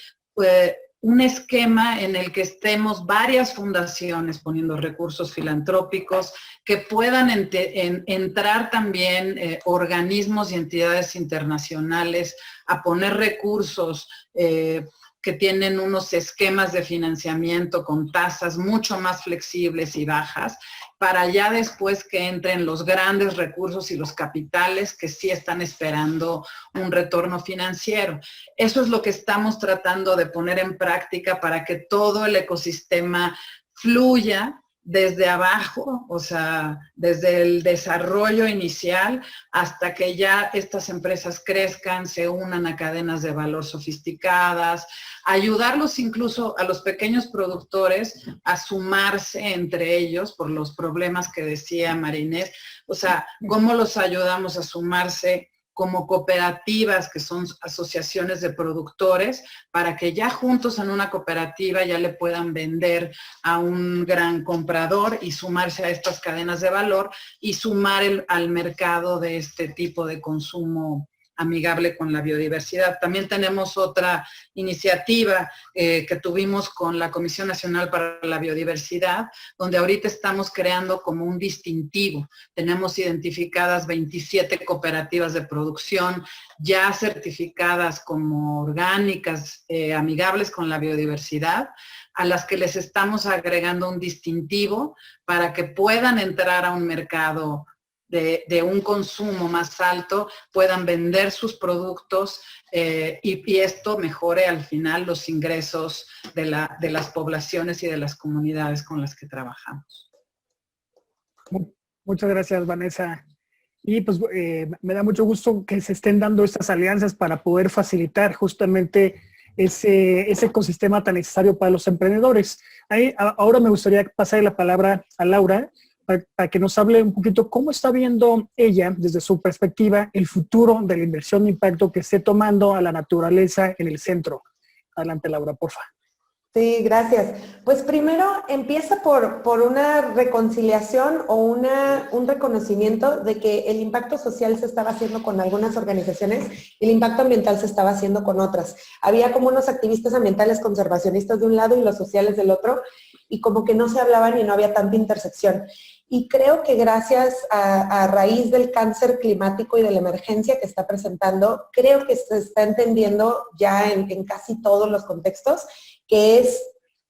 un esquema en el que estemos varias fundaciones poniendo recursos filantrópicos, que puedan entrar también organismos y entidades internacionales a poner recursos que tienen unos esquemas de financiamiento con tasas mucho más flexibles y bajas, para ya después que entren los grandes recursos y los capitales que sí están esperando un retorno financiero. Eso es lo que estamos tratando de poner en práctica para que todo el ecosistema fluya desde abajo, o sea, desde el desarrollo inicial hasta que ya estas empresas crezcan, se unan a cadenas de valor sofisticadas, ayudarlos incluso a los pequeños productores a sumarse entre ellos por los problemas que decía Marinés, o sea, cómo los ayudamos a sumarse como cooperativas, que son asociaciones de productores, para que ya juntos en una cooperativa ya le puedan vender a un gran comprador y sumarse a estas cadenas de valor y sumar al mercado de este tipo de consumo amigable con la biodiversidad. También tenemos otra iniciativa que tuvimos con la Comisión Nacional para la Biodiversidad, donde ahorita estamos creando como un distintivo. Tenemos identificadas 27 cooperativas de producción ya certificadas como orgánicas, amigables con la biodiversidad, a las que les estamos agregando un distintivo para que puedan entrar a un mercado de un consumo más alto, puedan vender sus productos y esto mejore al final los ingresos de las poblaciones y de las comunidades con las que trabajamos. Muchas gracias, Vanessa. Y pues me da mucho gusto que se estén dando estas alianzas para poder facilitar justamente ese ecosistema tan necesario para los emprendedores. Ahora me gustaría pasar la palabra a Laura, para que nos hable un poquito cómo está viendo ella, desde su perspectiva, el futuro de la inversión de impacto que esté tomando a la naturaleza en el centro. Adelante, Laura, porfa. Sí, gracias. Pues primero empieza por una reconciliación o un reconocimiento de que el impacto social se estaba haciendo con algunas organizaciones y el impacto ambiental se estaba haciendo con otras. Había como unos activistas ambientales conservacionistas de un lado y los sociales del otro, y como que no se hablaban y no había tanta intersección. Y creo que gracias a raíz del cáncer climático y de la emergencia que está presentando, creo que se está entendiendo ya en casi todos los contextos que es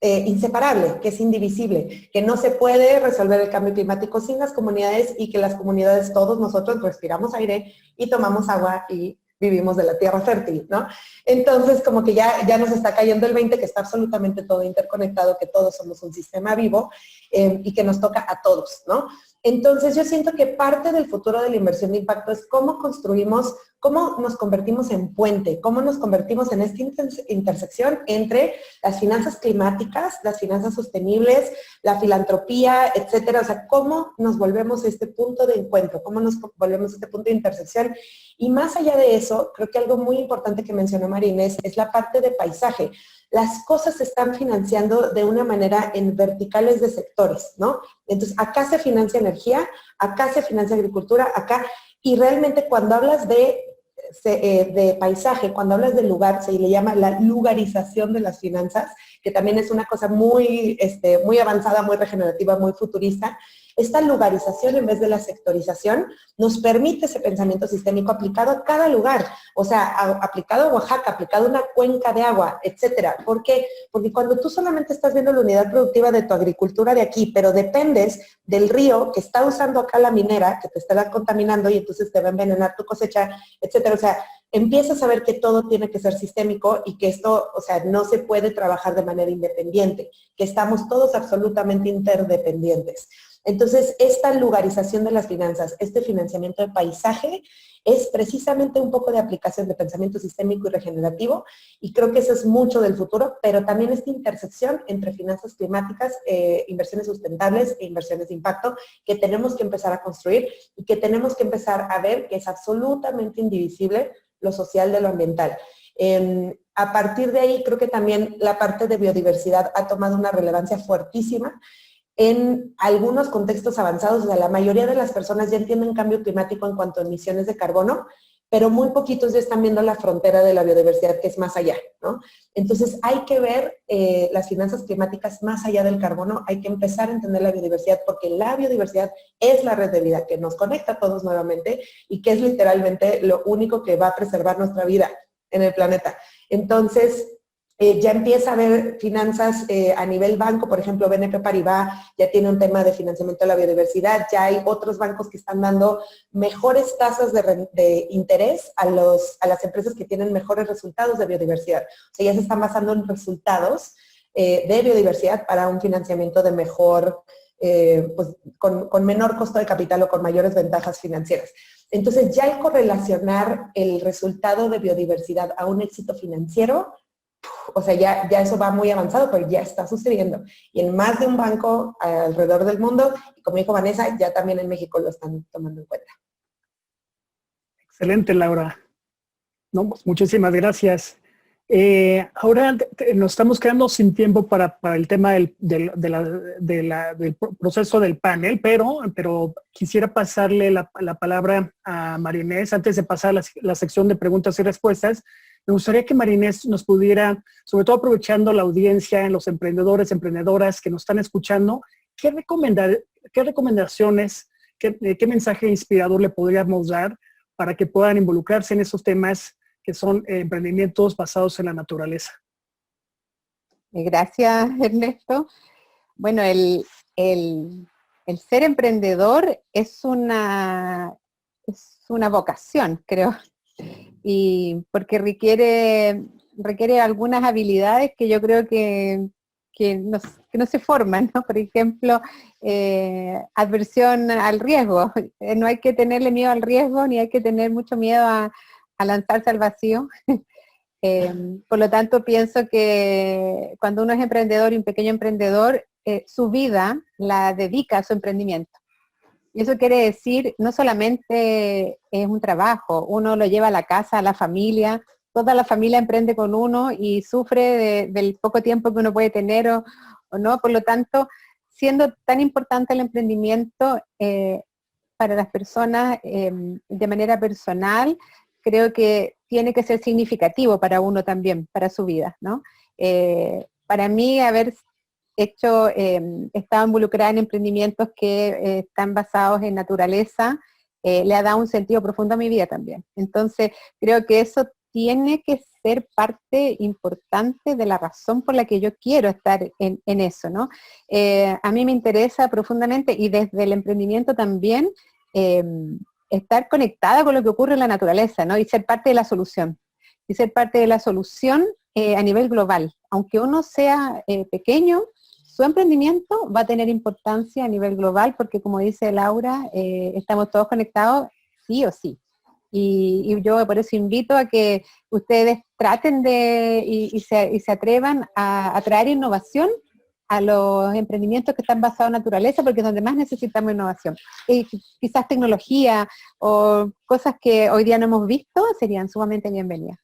inseparable, que es indivisible, que no se puede resolver el cambio climático sin las comunidades y que las comunidades, todos nosotros respiramos aire y tomamos agua y vivimos de la tierra fértil, ¿no? Entonces, como que ya nos está cayendo el 20, que está absolutamente todo interconectado, que todos somos un sistema vivo y que nos toca a todos, ¿no? Entonces, yo siento que parte del futuro de la inversión de impacto es cómo construimos, cómo nos convertimos en puente, cómo nos convertimos en esta intersección entre las finanzas climáticas, las finanzas sostenibles, la filantropía, etcétera. O sea, cómo nos volvemos este punto de encuentro, cómo nos volvemos este punto de intersección. Y más allá de eso, creo que algo muy importante que mencionó Marinés es la parte de paisaje. Las cosas se están financiando de una manera en verticales de sectores, ¿no? Entonces, acá se financia energía, acá se financia agricultura, acá, y realmente cuando hablas de paisaje, cuando hablas de lugar, se le llama la lugarización de las finanzas, que también es una cosa muy avanzada, muy regenerativa, muy futurista, Esta lugarización en vez de la sectorización nos permite ese pensamiento sistémico aplicado a cada lugar, o sea, aplicado a Oaxaca, aplicado a una cuenca de agua, etcétera. ¿Por qué? Porque cuando tú solamente estás viendo la unidad productiva de tu agricultura de aquí, pero dependes del río que está usando acá la minera, que te está contaminando y entonces te va a envenenar tu cosecha, etcétera. O sea, empiezas a ver que todo tiene que ser sistémico y que esto, o sea, no se puede trabajar de manera independiente, que estamos todos absolutamente interdependientes. Entonces, esta lugarización de las finanzas, este financiamiento de paisaje, es precisamente un poco de aplicación de pensamiento sistémico y regenerativo, y creo que eso es mucho del futuro, pero también esta intersección entre finanzas climáticas, inversiones sustentables e inversiones de impacto, que tenemos que empezar a construir y que tenemos que empezar a ver que es absolutamente indivisible lo social de lo ambiental. A partir de ahí, creo que también la parte de biodiversidad ha tomado una relevancia fuertísima en algunos contextos avanzados. O sea, la mayoría de las personas ya entienden cambio climático en cuanto a emisiones de carbono, pero muy poquitos ya están viendo la frontera de la biodiversidad, que es más allá, ¿no? Entonces, hay que ver las finanzas climáticas más allá del carbono, hay que empezar a entender la biodiversidad, porque la biodiversidad es la red de vida que nos conecta a todos nuevamente y que es literalmente lo único que va a preservar nuestra vida en el planeta. Entonces, ya empieza a haber finanzas a nivel banco, por ejemplo, BNP Paribas ya tiene un tema de financiamiento de la biodiversidad, ya hay otros bancos que están dando mejores tasas de interés a las empresas que tienen mejores resultados de biodiversidad. O sea, ya se están basando en resultados de biodiversidad para un financiamiento de mejor, pues, con menor costo de capital o con mayores ventajas financieras. Entonces, ya el correlacionar el resultado de biodiversidad a un éxito financiero, o sea, ya eso va muy avanzado, pero ya está sucediendo. Y en más de un banco alrededor del mundo, y como dijo Vanessa, ya también en México lo están tomando en cuenta. Excelente, Laura. No, pues muchísimas gracias. Ahora nos estamos quedando sin tiempo para el tema del proceso del panel, pero quisiera pasarle la palabra a María Inés antes de pasar a la sección de preguntas y respuestas. Me gustaría que María Inés nos pudiera, sobre todo aprovechando la audiencia, los emprendedores, emprendedoras que nos están escuchando, qué recomendaciones, qué mensaje inspirador le podríamos dar para que puedan involucrarse en esos temas que son emprendimientos basados en la naturaleza. Gracias, Ernesto. Bueno, el ser emprendedor es una vocación, creo. Y porque requiere algunas habilidades que yo creo que no se forman, ¿no? Por ejemplo, adversión al riesgo. No hay que tenerle miedo al riesgo, ni hay que tener mucho miedo a lanzarse al vacío. Por lo tanto, pienso que cuando uno es emprendedor y un pequeño emprendedor, su vida la dedica a su emprendimiento. Y eso quiere decir, no solamente es un trabajo, uno lo lleva a la casa, a la familia, toda la familia emprende con uno y sufre del poco tiempo que uno puede tener o no. Por lo tanto, siendo tan importante el emprendimiento para las personas de manera personal, creo que tiene que ser significativo para uno también, para su vida, ¿no? Para mí, haber estado involucrada en emprendimientos que están basados en naturaleza, le ha dado un sentido profundo a mi vida también. Entonces, creo que eso tiene que ser parte importante de la razón por la que yo quiero estar en eso, ¿no? A mí me interesa profundamente, y desde el emprendimiento también, estar conectada con lo que ocurre en la naturaleza, ¿no? Y ser parte de la solución. Y ser parte de la solución a nivel global. Aunque uno sea pequeño, su emprendimiento va a tener importancia a nivel global porque, como dice Laura, estamos todos conectados sí o sí. Y yo por eso invito a que ustedes traten y se atrevan a traer innovación a los emprendimientos que están basados en naturaleza, porque es donde más necesitamos innovación. Y quizás tecnología o cosas que hoy día no hemos visto serían sumamente bienvenidas.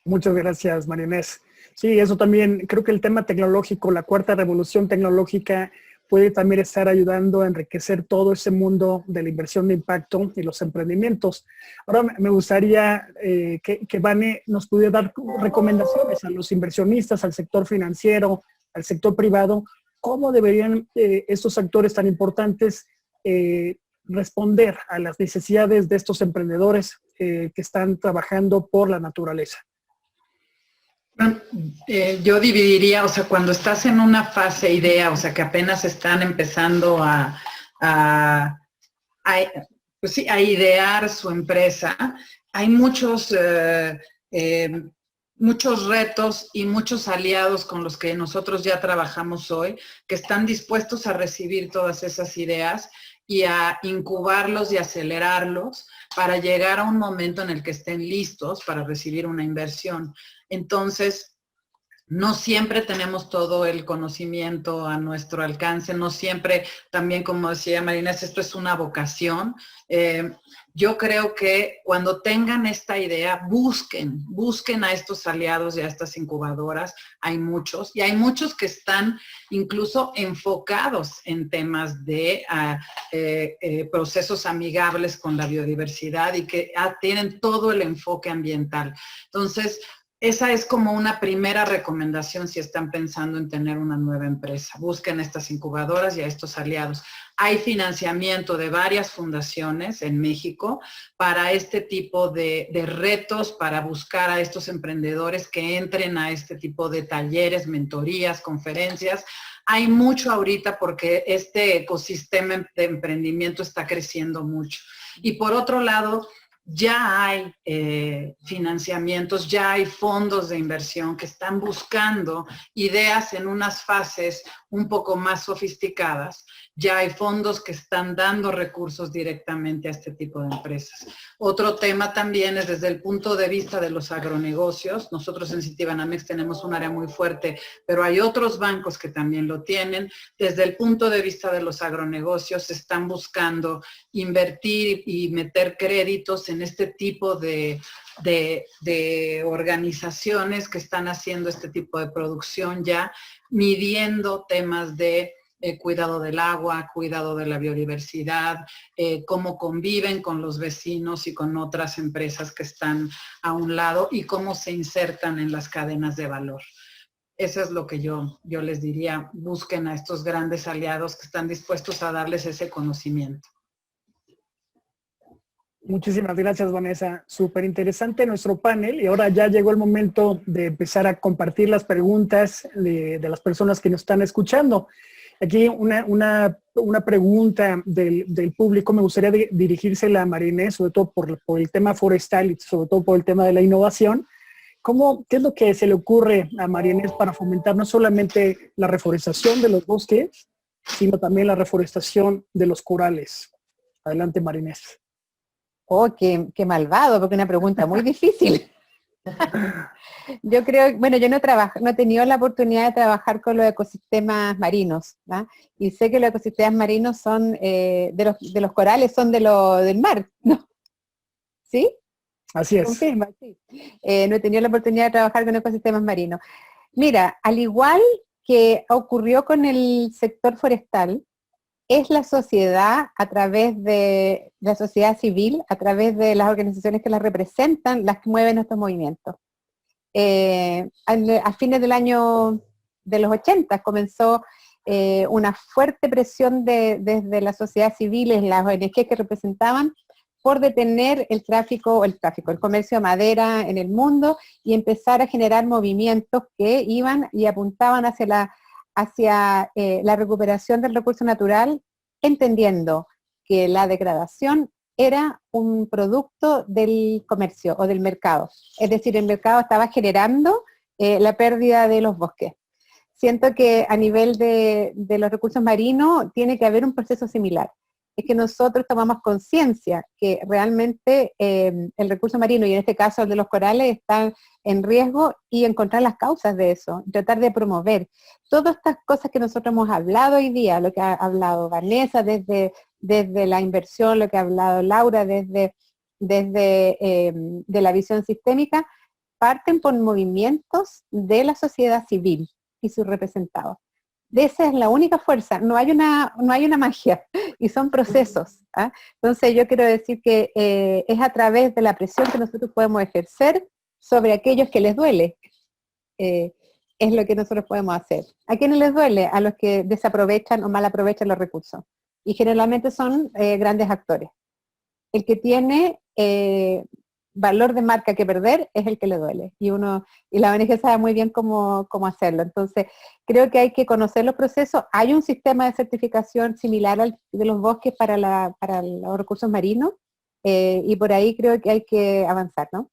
Muchas gracias, María Inés. Sí, eso también, creo que el tema tecnológico, la cuarta revolución tecnológica, puede también estar ayudando a enriquecer todo ese mundo de la inversión de impacto y los emprendimientos. Ahora me gustaría que Vane nos pudiera dar recomendaciones a los inversionistas, al sector financiero, al sector privado, ¿cómo deberían estos actores tan importantes responder a las necesidades de estos emprendedores que están trabajando por la naturaleza? Bueno, yo dividiría, o sea, cuando estás en una fase idea, o sea, que apenas están empezando pues sí, a idear su empresa, hay muchos retos y muchos aliados con los que nosotros ya trabajamos hoy, que están dispuestos a recibir todas esas ideas y a incubarlos y acelerarlos para llegar a un momento en el que estén listos para recibir una inversión. Entonces, no siempre tenemos todo el conocimiento a nuestro alcance, no siempre, también como decía Marina, esto es una vocación. Yo creo que cuando tengan esta idea, busquen a estos aliados y a estas incubadoras. Hay muchos, y hay muchos que están incluso enfocados en temas de procesos amigables con la biodiversidad y que tienen todo el enfoque ambiental. Entonces, esa es como una primera recomendación si están pensando en tener una nueva empresa. Busquen estas incubadoras y a estos aliados. Hay financiamiento de varias fundaciones en México para este tipo de retos, para buscar a estos emprendedores que entren a este tipo de talleres, mentorías, conferencias. Hay mucho ahorita porque este ecosistema de emprendimiento está creciendo mucho. Y por otro lado, ya hay financiamientos, ya hay fondos de inversión que están buscando ideas en unas fases un poco más sofisticadas. Ya hay fondos que están dando recursos directamente a este tipo de empresas. Otro tema también es desde el punto de vista de los agronegocios. Nosotros en Citibanamex tenemos un área muy fuerte, pero hay otros bancos que también lo tienen. Desde el punto de vista de los agronegocios, están buscando invertir y meter créditos en este tipo de organizaciones que están haciendo este tipo de producción ya, midiendo temas de cuidado del agua, cuidado de la biodiversidad, cómo conviven con los vecinos y con otras empresas que están a un lado y cómo se insertan en las cadenas de valor. Eso es lo que yo les diría, busquen a estos grandes aliados que están dispuestos a darles ese conocimiento. Muchísimas gracias, Vanessa. Súper interesante nuestro panel y ahora ya llegó el momento de empezar a compartir las preguntas de las personas que nos están escuchando. Aquí una pregunta del público, me gustaría dirigírsela a Marinés, sobre todo por el tema forestal y sobre todo por el tema de la innovación. ¿Qué es lo que se le ocurre a Marinés para fomentar no solamente la reforestación de los bosques, sino también la reforestación de los corales? Adelante, Marinés. Oh, qué malvado, porque es una pregunta muy difícil. Yo creo, bueno, yo no he tenido la oportunidad de trabajar con los ecosistemas marinos, ¿no? Y sé que los ecosistemas marinos son, de los corales son del mar, ¿no? ¿Sí? Así es. Confirma, sí. No he tenido la oportunidad de trabajar con ecosistemas marinos. Mira, al igual que ocurrió con el sector forestal, es la sociedad a través de la sociedad civil, a través de las organizaciones que las representan, las que mueven estos movimientos. A fines del año de los 80 comenzó una fuerte presión desde la sociedad civil, las ONG que representaban, por detener el comercio de madera en el mundo y empezar a generar movimientos que iban y apuntaban hacia la recuperación del recurso natural, entendiendo que la degradación era un producto del comercio o del mercado. Es decir, el mercado estaba generando la pérdida de los bosques. Siento que a nivel de los recursos marinos tiene que haber un proceso similar. Es que nosotros tomamos conciencia que realmente el recurso marino, y en este caso el de los corales, están en riesgo y encontrar las causas de eso, tratar de promover. Todas estas cosas que nosotros hemos hablado hoy día, lo que ha hablado Vanessa desde la inversión, lo que ha hablado Laura desde de la visión sistémica, parten por movimientos de la sociedad civil y sus representados. Esa es la única fuerza, no hay una magia, y son procesos. ¿Ah? Entonces yo quiero decir que es a través de la presión que nosotros podemos ejercer sobre aquellos que les duele. En es lo que nosotros podemos hacer. ¿A quiénes les duele? A los que desaprovechan o mal aprovechan los recursos. Y generalmente son grandes actores. El que tiene valor de marca que perder es el que le duele. Y la ONG sabe muy bien cómo hacerlo. Entonces, creo que hay que conocer los procesos. Hay un sistema de certificación similar al de los bosques para los recursos marinos, y por ahí creo que hay que avanzar, ¿no?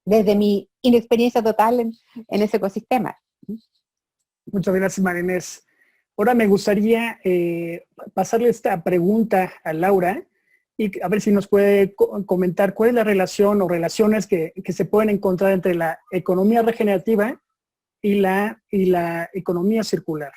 Desde mi inexperiencia total en ese ecosistema. Muchas gracias, María Inés. Ahora me gustaría pasarle esta pregunta a Laura y a ver si nos puede comentar cuál es la relación o relaciones que se pueden encontrar entre la economía regenerativa y la economía circular.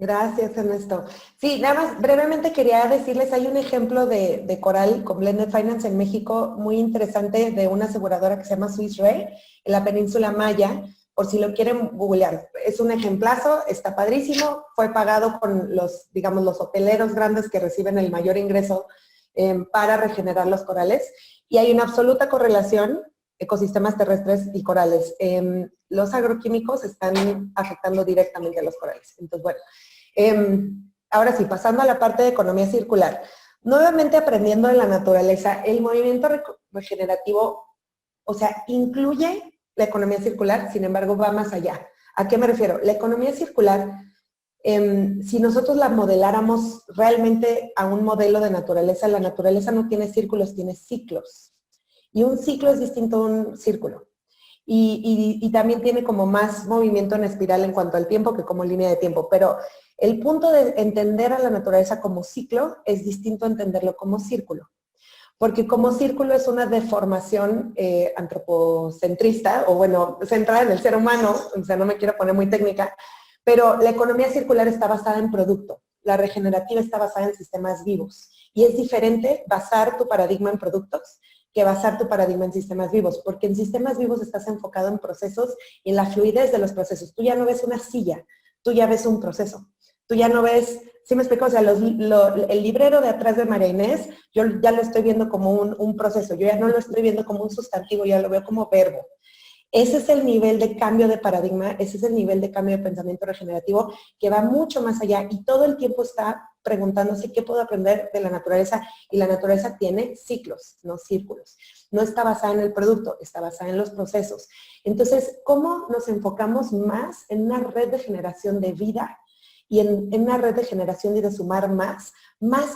Gracias, Ernesto. Sí, nada más brevemente quería decirles, hay un ejemplo de coral con Blended Finance en México muy interesante de una aseguradora que se llama Swiss Re en la península Maya, por si lo quieren googlear. Es un ejemplazo, está padrísimo, fue pagado con los, digamos, los hoteleros grandes que reciben el mayor ingreso para regenerar los corales, y hay una absoluta correlación ecosistemas terrestres y corales. Los agroquímicos están afectando directamente a los corales. Entonces, bueno, ahora sí, pasando a la parte de economía circular. Nuevamente aprendiendo de la naturaleza, el movimiento regenerativo, o sea, incluye la economía circular, sin embargo, va más allá. ¿A qué me refiero? La economía circular, si nosotros la modeláramos realmente a un modelo de naturaleza, la naturaleza no tiene círculos, tiene ciclos. Y un ciclo es distinto a un círculo. Y también tiene como más movimiento en espiral en cuanto al tiempo que como línea de tiempo. Pero el punto de entender a la naturaleza como ciclo es distinto a entenderlo como círculo. Porque como círculo es una deformación antropocentrista, o bueno, centrada en el ser humano, o sea, no me quiero poner muy técnica, pero la economía circular está basada en producto. La regenerativa está basada en sistemas vivos. Y es diferente basar tu paradigma en productos que basar tu paradigma en sistemas vivos, porque en sistemas vivos estás enfocado en procesos y en la fluidez de los procesos. Tú ya no ves una silla, tú ya ves un proceso. Tú ya no ves, ¿sí me explico? O sea, el librero de atrás de María Inés, yo ya lo estoy viendo como un proceso, yo ya no lo estoy viendo como un sustantivo, ya lo veo como verbo. Ese es el nivel de cambio de paradigma, ese es el nivel de cambio de pensamiento regenerativo que va mucho más allá y todo el tiempo está preguntándose qué puedo aprender de la naturaleza, y la naturaleza tiene ciclos, no círculos. No está basada en el producto, está basada en los procesos. Entonces, ¿cómo nos enfocamos más en una red de generación de vida y en una red de generación y de sumar más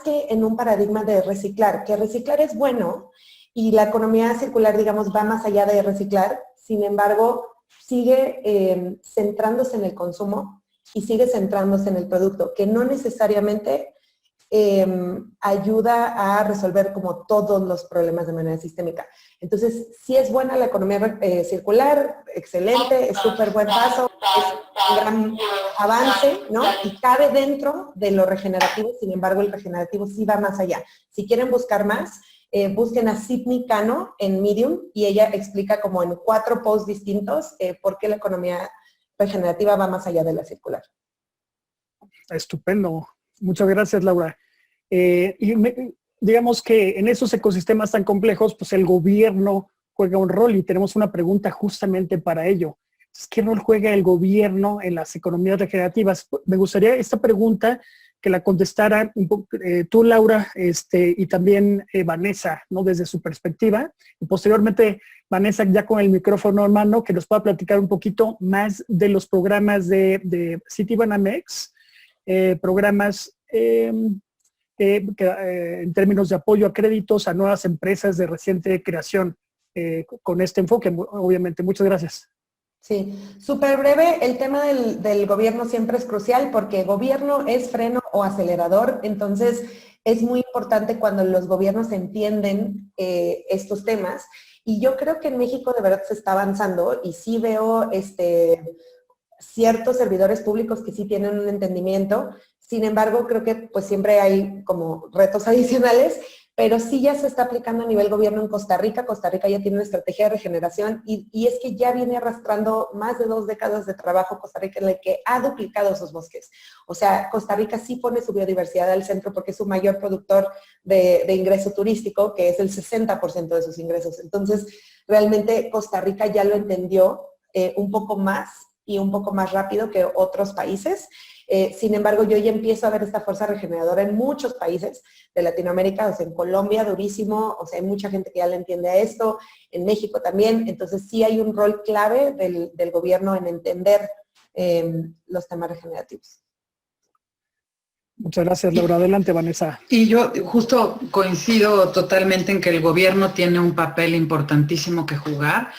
que en un paradigma de reciclar? Que reciclar es bueno y la economía circular, digamos, va más allá de reciclar. Sin embargo, sigue centrándose en el consumo y sigue centrándose en el producto, que no necesariamente ayuda a resolver como todos los problemas de manera sistémica. Entonces, sí es buena la economía circular, excelente, es súper buen paso, es un gran avance, ¿no? Y cabe dentro de lo regenerativo, sin embargo, el regenerativo sí va más allá. Si quieren buscar más, busquen a Sydney Cano en Medium y ella explica como en 4 posts distintos por qué la economía regenerativa va más allá de la circular. Estupendo. Muchas gracias, Laura. Digamos que en esos ecosistemas tan complejos, pues el gobierno juega un rol y tenemos una pregunta justamente para ello. ¿Qué rol juega el gobierno en las economías regenerativas? Me gustaría esta pregunta que la contestara un poco, tú, Laura, y también Vanessa, ¿no? Desde su perspectiva. Y posteriormente, Vanessa, ya con el micrófono en mano, que nos pueda platicar un poquito más de los programas de Citibanamex, programas en términos de apoyo a créditos a nuevas empresas de reciente creación, con este enfoque, obviamente. Muchas gracias. Sí, súper breve, el tema del gobierno siempre es crucial porque gobierno es freno o acelerador, entonces es muy importante cuando los gobiernos entienden estos temas, y yo creo que en México de verdad se está avanzando y sí veo ciertos servidores públicos que sí tienen un entendimiento. Sin embargo, creo que pues siempre hay como retos adicionales, pero sí ya se está aplicando a nivel gobierno en Costa Rica. Costa Rica ya tiene una estrategia de regeneración y es que ya viene arrastrando más de 2 décadas de trabajo Costa Rica en el que ha duplicado sus bosques. O sea, Costa Rica sí pone su biodiversidad al centro porque es su mayor productor de ingreso turístico, que es el 60% de sus ingresos. Entonces, realmente Costa Rica ya lo entendió un poco más y un poco más rápido que otros países. Sin embargo, yo ya empiezo a ver esta fuerza regeneradora en muchos países de Latinoamérica, o sea, en Colombia, durísimo, o sea, hay mucha gente que ya le entiende a esto, en México también, entonces sí hay un rol clave del gobierno en entender los temas regenerativos. Muchas gracias, Laura. Adelante, Vanessa. Y yo justo coincido totalmente en que el gobierno tiene un papel importantísimo que jugar,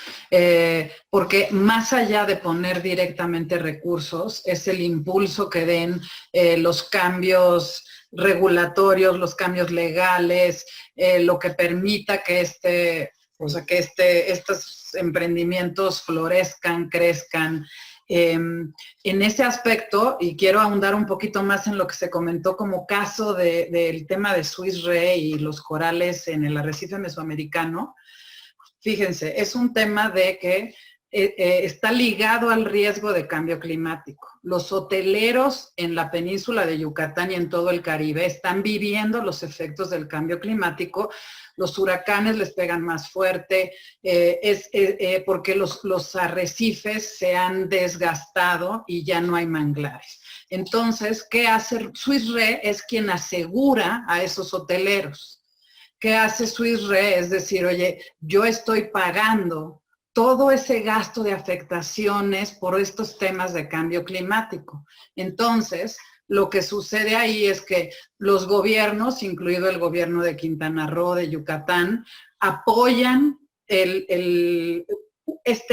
porque más allá de poner directamente recursos, es el impulso que den los cambios regulatorios, los cambios legales, lo que permita que estos emprendimientos florezcan, crezcan. En ese aspecto, y quiero ahondar un poquito más en lo que se comentó como caso del tema de Swiss Re y los corales en el arrecife mesoamericano, fíjense, es un tema de que está ligado al riesgo de cambio climático. Los hoteleros en la península de Yucatán y en todo el Caribe están viviendo los efectos del cambio climático. Los huracanes les pegan más fuerte, porque los arrecifes se han desgastado y ya no hay manglares. Entonces, ¿qué hace Swiss Re? Es quien asegura a esos hoteleros. ¿Qué hace Swiss Re? Es decir, oye, yo estoy pagando todo ese gasto de afectaciones por estos temas de cambio climático. Entonces, lo que sucede ahí es que los gobiernos, incluido el gobierno de Quintana Roo, de Yucatán, apoyan este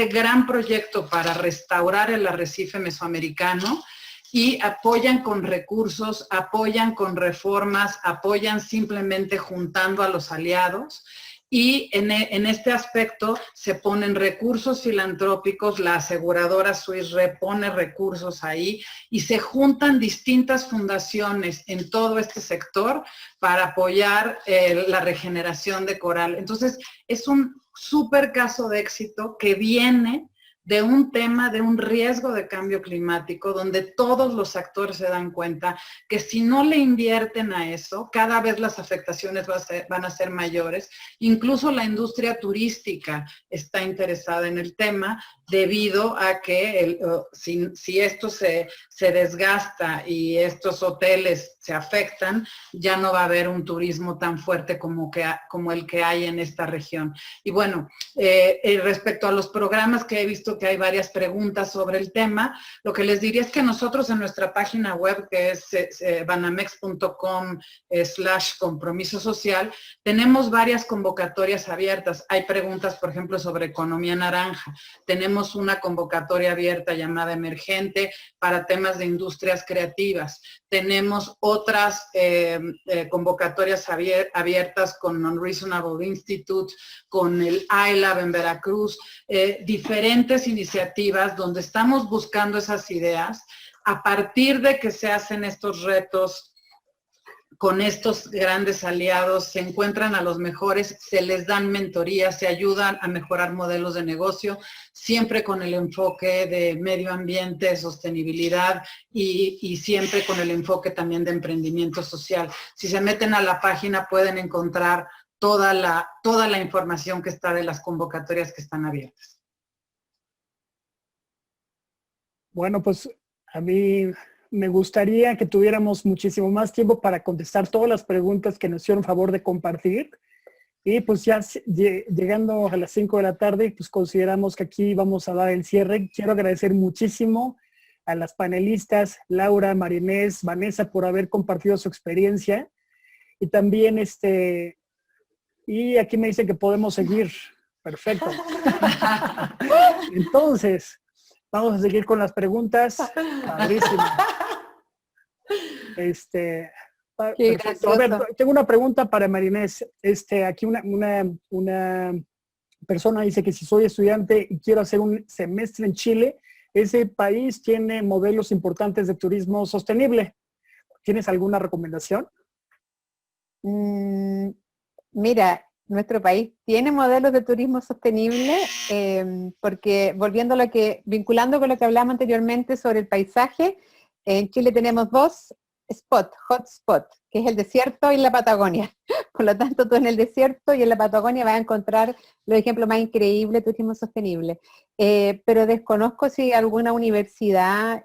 gran proyecto para restaurar el arrecife mesoamericano y apoyan con recursos, apoyan con reformas, apoyan simplemente juntando a los aliados. Y en este aspecto se ponen recursos filantrópicos, la aseguradora Swiss Re pone recursos ahí y se juntan distintas fundaciones en todo este sector para apoyar la regeneración de coral. Entonces, es un súper caso de éxito que viene de un tema, de un riesgo de cambio climático, donde todos los actores se dan cuenta que si no le invierten a eso, cada vez las afectaciones van a ser mayores. Incluso la industria turística está interesada en el tema, debido a que si esto se desgasta y estos hoteles se afectan, ya no va a haber un turismo tan fuerte como el que hay en esta región. Y bueno, respecto a los programas, que he visto que hay varias preguntas sobre el tema, lo que les diría es que nosotros en nuestra página web, que es banamex.com/compromiso social, tenemos varias convocatorias abiertas. Hay preguntas, por ejemplo, sobre economía naranja. Tenemos una convocatoria abierta llamada Emergente para temas de industrias creativas. Tenemos otras convocatorias abiertas con Non-Reasonable Institute, con el iLab en Veracruz, diferentes iniciativas donde estamos buscando esas ideas. A partir de que se hacen estos retos con estos grandes aliados, se encuentran a los mejores, se les dan mentorías, se ayudan a mejorar modelos de negocio, siempre con el enfoque de medio ambiente, sostenibilidad y siempre con el enfoque también de emprendimiento social. Si se meten a la página pueden encontrar toda la información que está de las convocatorias que están abiertas. Bueno, pues a mí me gustaría que tuviéramos muchísimo más tiempo para contestar todas las preguntas que nos hicieron favor de compartir. Y pues ya llegando a las 5 de la tarde, pues consideramos que aquí vamos a dar el cierre. Quiero agradecer muchísimo a las panelistas, Laura, Marinés, Vanessa, por haber compartido su experiencia. Y también, y aquí me dice que podemos seguir. Perfecto. Entonces, vamos a seguir con las preguntas. Padrísimo. A ver, tengo una pregunta para Marinés. Aquí una persona dice que si soy estudiante y quiero hacer un semestre en Chile, ese país tiene modelos importantes de turismo sostenible. ¿Tienes alguna recomendación? Mira, nuestro país tiene modelos de turismo sostenible, porque vinculando con lo que hablamos anteriormente sobre el paisaje, en Chile tenemos dos hotspot, que es el desierto y la Patagonia. Por lo tanto, tú en el desierto y en la Patagonia vas a encontrar los ejemplos más increíbles de turismo sostenible. Pero desconozco si alguna universidad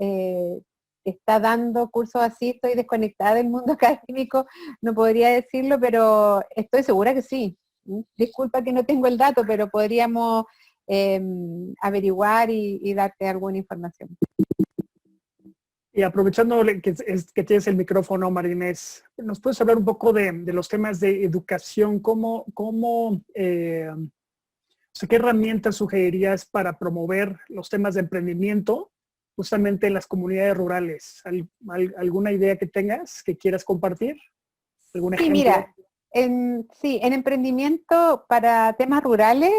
está dando cursos así, estoy desconectada del mundo académico, no podría decirlo, pero estoy segura que sí. Disculpa que no tengo el dato, pero podríamos averiguar y darte alguna información. Y aprovechando que tienes el micrófono, María Inés, ¿nos puedes hablar un poco de los temas de educación? ¿Qué herramientas sugerirías para promover los temas de emprendimiento justamente en las comunidades rurales? ¿Alguna idea que tengas que quieras compartir? ¿Algún ejemplo? Mira, en emprendimiento para temas rurales,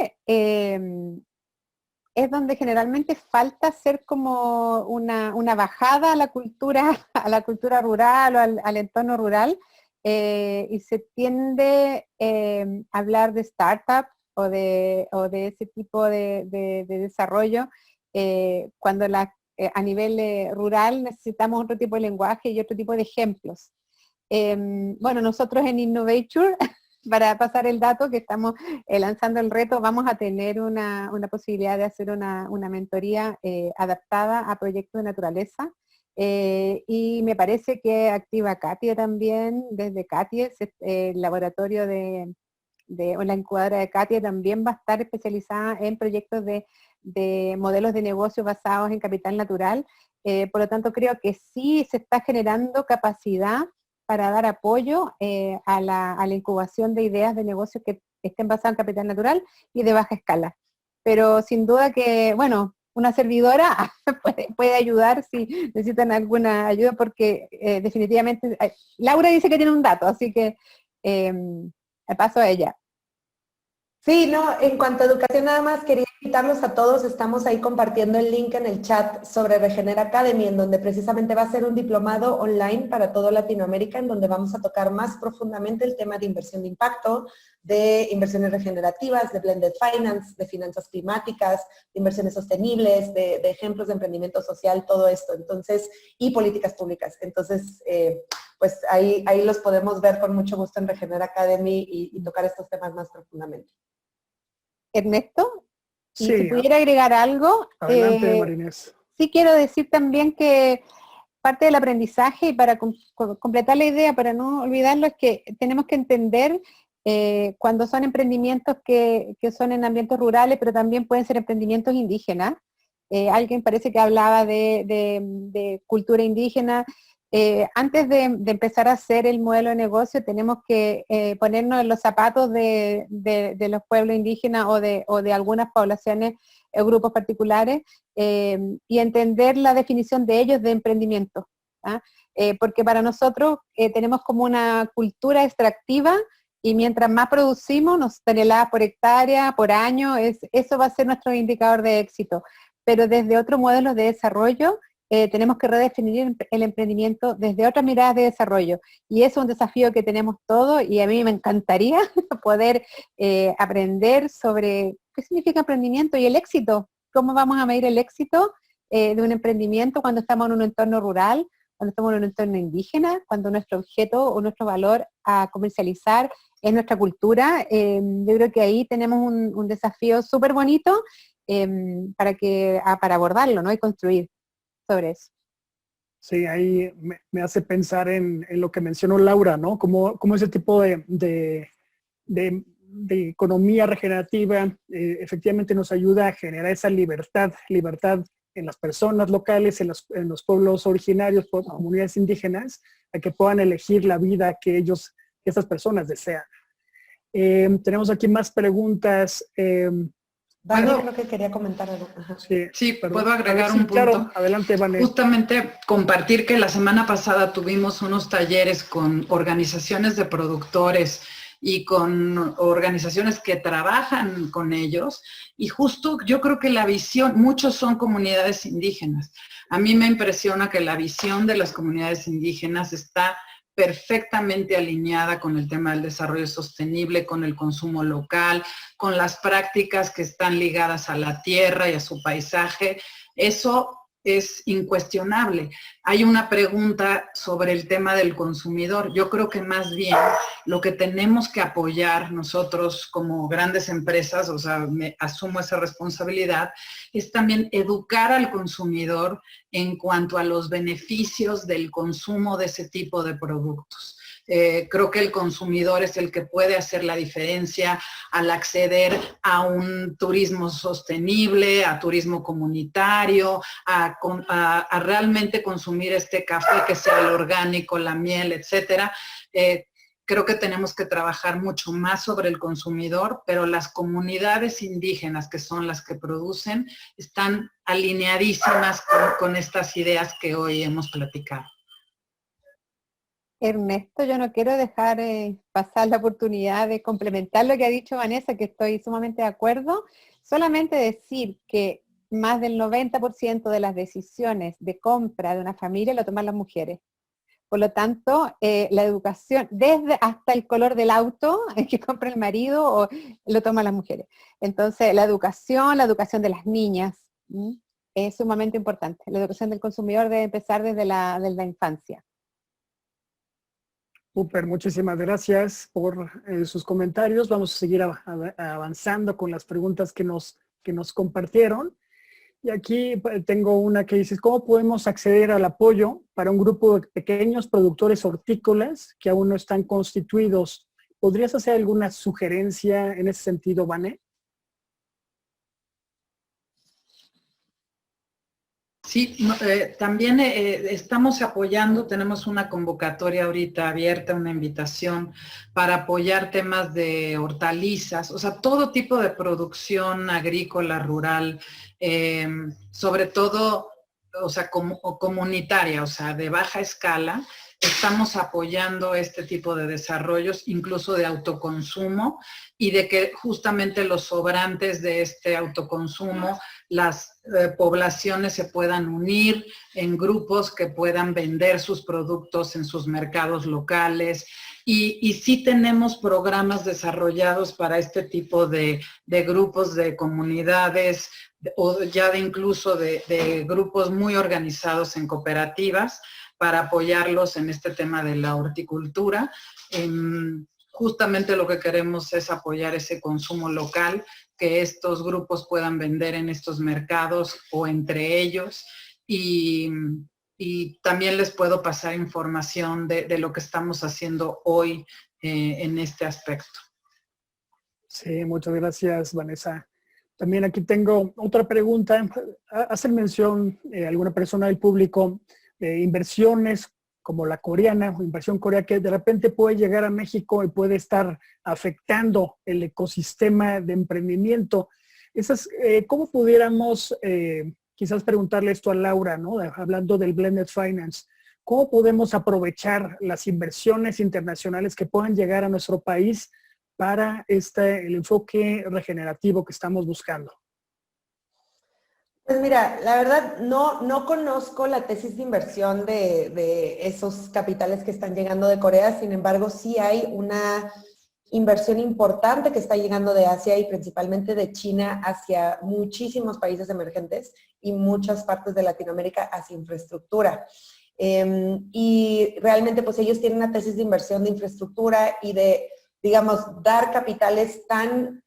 es donde generalmente falta hacer como una bajada a la cultura rural o al entorno rural, y se tiende a hablar de startup o de ese tipo de desarrollo, cuando a nivel rural necesitamos otro tipo de lenguaje y otro tipo de ejemplos. Bueno, nosotros en Innovature, para pasar el dato, que estamos lanzando el reto, vamos a tener una posibilidad de hacer una mentoría adaptada a proyectos de naturaleza. Y me parece que activa Katia también, desde Katia, el laboratorio o la incubadora de Katia también va a estar especializada en proyectos de modelos de negocio basados en capital natural. Por lo tanto, creo que sí se está generando capacidad para dar apoyo a la incubación de ideas de negocios que estén basadas en capital natural y de baja escala. Pero sin duda que, bueno, una servidora puede ayudar si necesitan alguna ayuda, porque definitivamente, Laura dice que tiene un dato, así que paso a ella. Sí, no, en cuanto a educación nada más quería invitarlos a todos, estamos ahí compartiendo el link en el chat sobre Regenera Academy, en donde precisamente va a ser un diplomado online para toda Latinoamérica, en donde vamos a tocar más profundamente el tema de inversión de impacto, de inversiones regenerativas, de blended finance, de finanzas climáticas, de inversiones sostenibles, de ejemplos de emprendimiento social, todo esto, entonces, y políticas públicas. Entonces, pues ahí los podemos ver con mucho gusto en Regenera Academy y tocar estos temas más profundamente. Ernesto, y Sí, si pudiera agregar algo, adelante, María Inés. Sí quiero decir también que parte del aprendizaje, y para completar la idea, para no olvidarlo, es que tenemos que entender cuando son emprendimientos que son en ambientes rurales, pero también pueden ser emprendimientos indígenas. Alguien parece que hablaba de cultura indígena. Antes de empezar a hacer el modelo de negocio, tenemos que ponernos en los zapatos de los pueblos indígenas o de algunas poblaciones o grupos particulares, y entender la definición de ellos de emprendimiento. Porque para nosotros tenemos como una cultura extractiva, y mientras más producimos, toneladas por hectárea, por año, eso va a ser nuestro indicador de éxito. Pero desde otro modelo de desarrollo, tenemos que redefinir el emprendimiento desde otras miradas de desarrollo. Y eso es un desafío que tenemos todos, y a mí me encantaría poder aprender sobre qué significa emprendimiento y el éxito. ¿Cómo vamos a medir el éxito de un emprendimiento cuando estamos en un entorno rural, cuando estamos en un entorno indígena, cuando nuestro objeto o nuestro valor a comercializar es nuestra cultura? Yo creo que ahí tenemos un desafío súper bonito para abordarlo, ¿no? Y construir sobre eso. Sí, ahí me hace pensar en lo que mencionó Laura, ¿no? Como ese tipo de economía regenerativa efectivamente nos ayuda a generar esa libertad en las personas locales, en los pueblos originarios, comunidades indígenas, a que puedan elegir la vida que estas personas desean. Tenemos aquí más preguntas. Vane, creo que quería comentar algo. Sí, puedo agregar un punto. Claro, adelante, Vane. Justamente compartir que la semana pasada tuvimos unos talleres con organizaciones de productores y con organizaciones que trabajan con ellos, y justo yo creo que la visión, muchos son comunidades indígenas. A mí me impresiona que la visión de las comunidades indígenas está perfectamente alineada con el tema del desarrollo sostenible, con el consumo local, con las prácticas que están ligadas a la tierra y a su paisaje. Eso es incuestionable. Hay una pregunta sobre el tema del consumidor. Yo creo que más bien lo que tenemos que apoyar nosotros como grandes empresas, o sea, me asumo esa responsabilidad, es también educar al consumidor en cuanto a los beneficios del consumo de ese tipo de productos. Creo que el consumidor es el que puede hacer la diferencia al acceder a un turismo sostenible, a turismo comunitario, a realmente consumir este café que sea el orgánico, la miel, etcétera. Creo que tenemos que trabajar mucho más sobre el consumidor, pero las comunidades indígenas, que son las que producen, están alineadísimas con estas ideas que hoy hemos platicado. Ernesto, yo no quiero dejar pasar la oportunidad de complementar lo que ha dicho Vanessa, que estoy sumamente de acuerdo. Solamente decir que más del 90% de las decisiones de compra de una familia lo toman las mujeres. Por lo tanto, la educación, desde hasta el color del auto que compra el marido, o lo toman las mujeres. Entonces, la educación de las niñas es sumamente importante. La educación del consumidor debe empezar desde la infancia. Súper, muchísimas gracias por sus comentarios. Vamos a seguir avanzando con las preguntas que nos compartieron. Y aquí tengo una que dice, ¿cómo podemos acceder al apoyo para un grupo de pequeños productores hortícolas que aún no están constituidos? ¿Podrías hacer alguna sugerencia en ese sentido, Vané? Sí, también estamos apoyando, tenemos una convocatoria ahorita abierta, una invitación para apoyar temas de hortalizas, o sea, todo tipo de producción agrícola, rural, sobre todo, o sea, comunitaria, o sea, de baja escala. Estamos apoyando este tipo de desarrollos, incluso de autoconsumo, y de que justamente los sobrantes de este autoconsumo, las poblaciones se puedan unir en grupos que puedan vender sus productos en sus mercados locales. Y sí tenemos programas desarrollados para este tipo de grupos, de comunidades, o ya incluso de grupos muy organizados en cooperativas, para apoyarlos en este tema de la horticultura. Justamente lo que queremos es apoyar ese consumo local, que estos grupos puedan vender en estos mercados o entre ellos, y también les puedo pasar información de lo que estamos haciendo hoy en este aspecto. Sí, muchas gracias, Vanessa. También aquí tengo otra pregunta. Hacen mención alguna persona del público de inversiones como la coreana o inversión coreana que de repente puede llegar a México y puede estar afectando el ecosistema de emprendimiento. ¿Cómo pudiéramos quizás preguntarle esto a Laura, ¿no? Hablando del Blended Finance? ¿Cómo podemos aprovechar las inversiones internacionales que puedan llegar a nuestro país para el enfoque regenerativo que estamos buscando? Pues mira, la verdad no conozco la tesis de inversión de esos capitales que están llegando de Corea, sin embargo sí hay una inversión importante que está llegando de Asia y principalmente de China hacia muchísimos países emergentes y muchas partes de Latinoamérica hacia infraestructura. Y realmente pues ellos tienen una tesis de inversión de infraestructura y de, digamos, dar capitales tan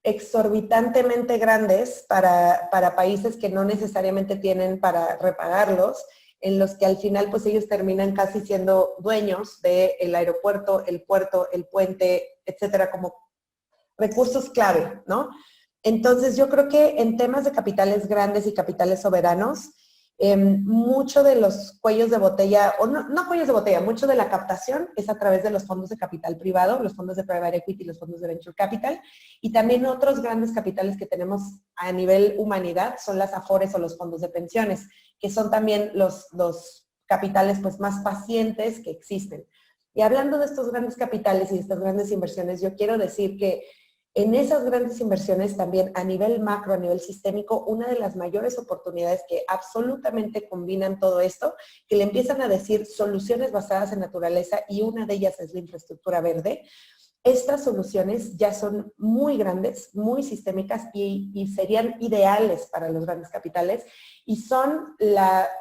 exorbitantemente grandes para países que no necesariamente tienen para repagarlos, en los que al final pues ellos terminan casi siendo dueños del aeropuerto, el puerto, el puente, etcétera, como recursos clave, ¿no? Entonces yo creo que en temas de capitales grandes y capitales soberanos, mucho de los cuellos de botella, o no cuellos de botella, mucho de la captación es a través de los fondos de capital privado, los fondos de private equity, los fondos de venture capital, y también otros grandes capitales que tenemos a nivel humanidad son las AFORES o los fondos de pensiones, que son también los capitales pues más pacientes que existen. Y hablando de estos grandes capitales y de estas grandes inversiones, yo quiero decir que en esas grandes inversiones también a nivel macro, a nivel sistémico, una de las mayores oportunidades que absolutamente combinan todo esto, que le empiezan a decir soluciones basadas en naturaleza y una de ellas es la infraestructura verde, Estas soluciones ya son muy grandes, muy sistémicas y serían ideales para los grandes capitales y son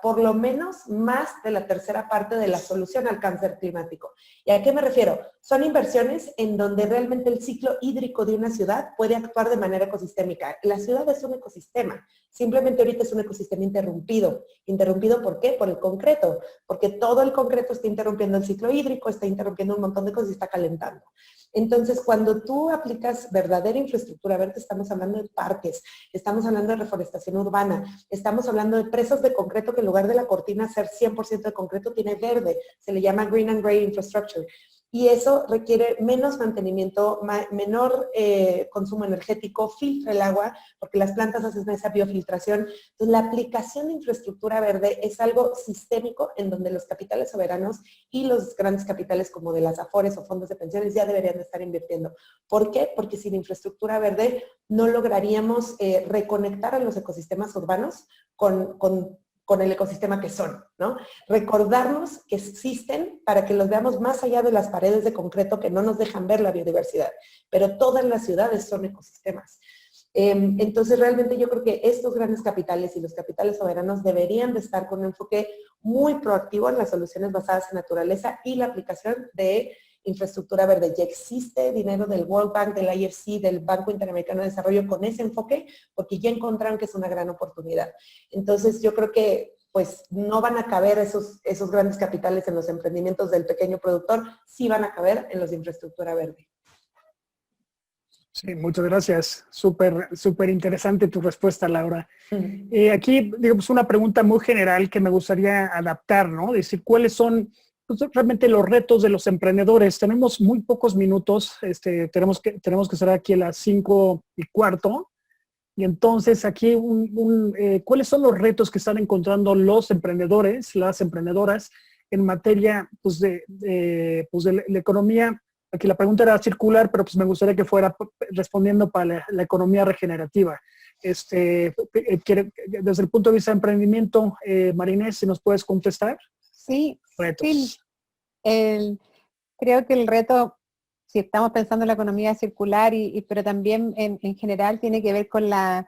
por lo menos más de la tercera parte de la solución al cáncer climático. ¿Y a qué me refiero? Son inversiones en donde realmente el ciclo hídrico de una ciudad puede actuar de manera ecosistémica. La ciudad es un ecosistema, simplemente ahorita es un ecosistema interrumpido. ¿Interrumpido por qué? Por el concreto, porque todo el concreto está interrumpiendo el ciclo hídrico, está interrumpiendo un montón de cosas y está calentando. Entonces, cuando tú aplicas verdadera infraestructura verde, estamos hablando de parques, estamos hablando de reforestación urbana, estamos hablando de presas de concreto que en lugar de la cortina ser 100% de concreto tiene verde, se le llama Green and Gray Infrastructure. Y eso requiere menos mantenimiento, menor consumo energético, filtra el agua, porque las plantas hacen esa biofiltración. Entonces, la aplicación de infraestructura verde es algo sistémico en donde los capitales soberanos y los grandes capitales como de las Afores o fondos de pensiones ya deberían de estar invirtiendo. ¿Por qué? Porque sin infraestructura verde no lograríamos reconectar a los ecosistemas urbanos con el ecosistema que son, ¿no? Recordarnos que existen para que los veamos más allá de las paredes de concreto que no nos dejan ver la biodiversidad, pero todas las ciudades son ecosistemas. Entonces, realmente yo creo que estos grandes capitales y los capitales soberanos deberían de estar con un enfoque muy proactivo en las soluciones basadas en naturaleza y la aplicación de infraestructura verde. Ya existe dinero del World Bank, del IFC, del Banco Interamericano de Desarrollo con ese enfoque, porque ya encontraron que es una gran oportunidad. Entonces, yo creo que pues no van a caber esos grandes capitales en los emprendimientos del pequeño productor, sí van a caber en los de infraestructura verde. Sí, muchas gracias. Súper interesante tu respuesta, Laura. Aquí, digamos, una pregunta muy general que me gustaría adaptar, ¿no? Decir, ¿cuáles son realmente los retos de los emprendedores? Tenemos muy pocos minutos, tenemos que estar aquí a las 5:15, y entonces aquí ¿cuáles son los retos que están encontrando los emprendedores, las emprendedoras en materia pues, de la economía? Aquí la pregunta era circular, pero pues me gustaría que fuera respondiendo para la economía regenerativa. Desde el punto de vista de emprendimiento, María Inés, si nos puedes contestar. Sí, Retos. sí. Creo que el reto, si estamos pensando en la economía circular, pero también en general tiene que ver con la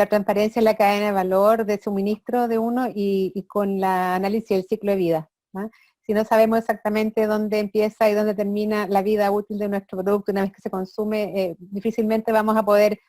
transparencia en la cadena de valor de suministro de uno y con el análisis del ciclo de vida, ¿no? Si no sabemos exactamente dónde empieza y dónde termina la vida útil de nuestro producto una vez que se consume, difícilmente vamos a poder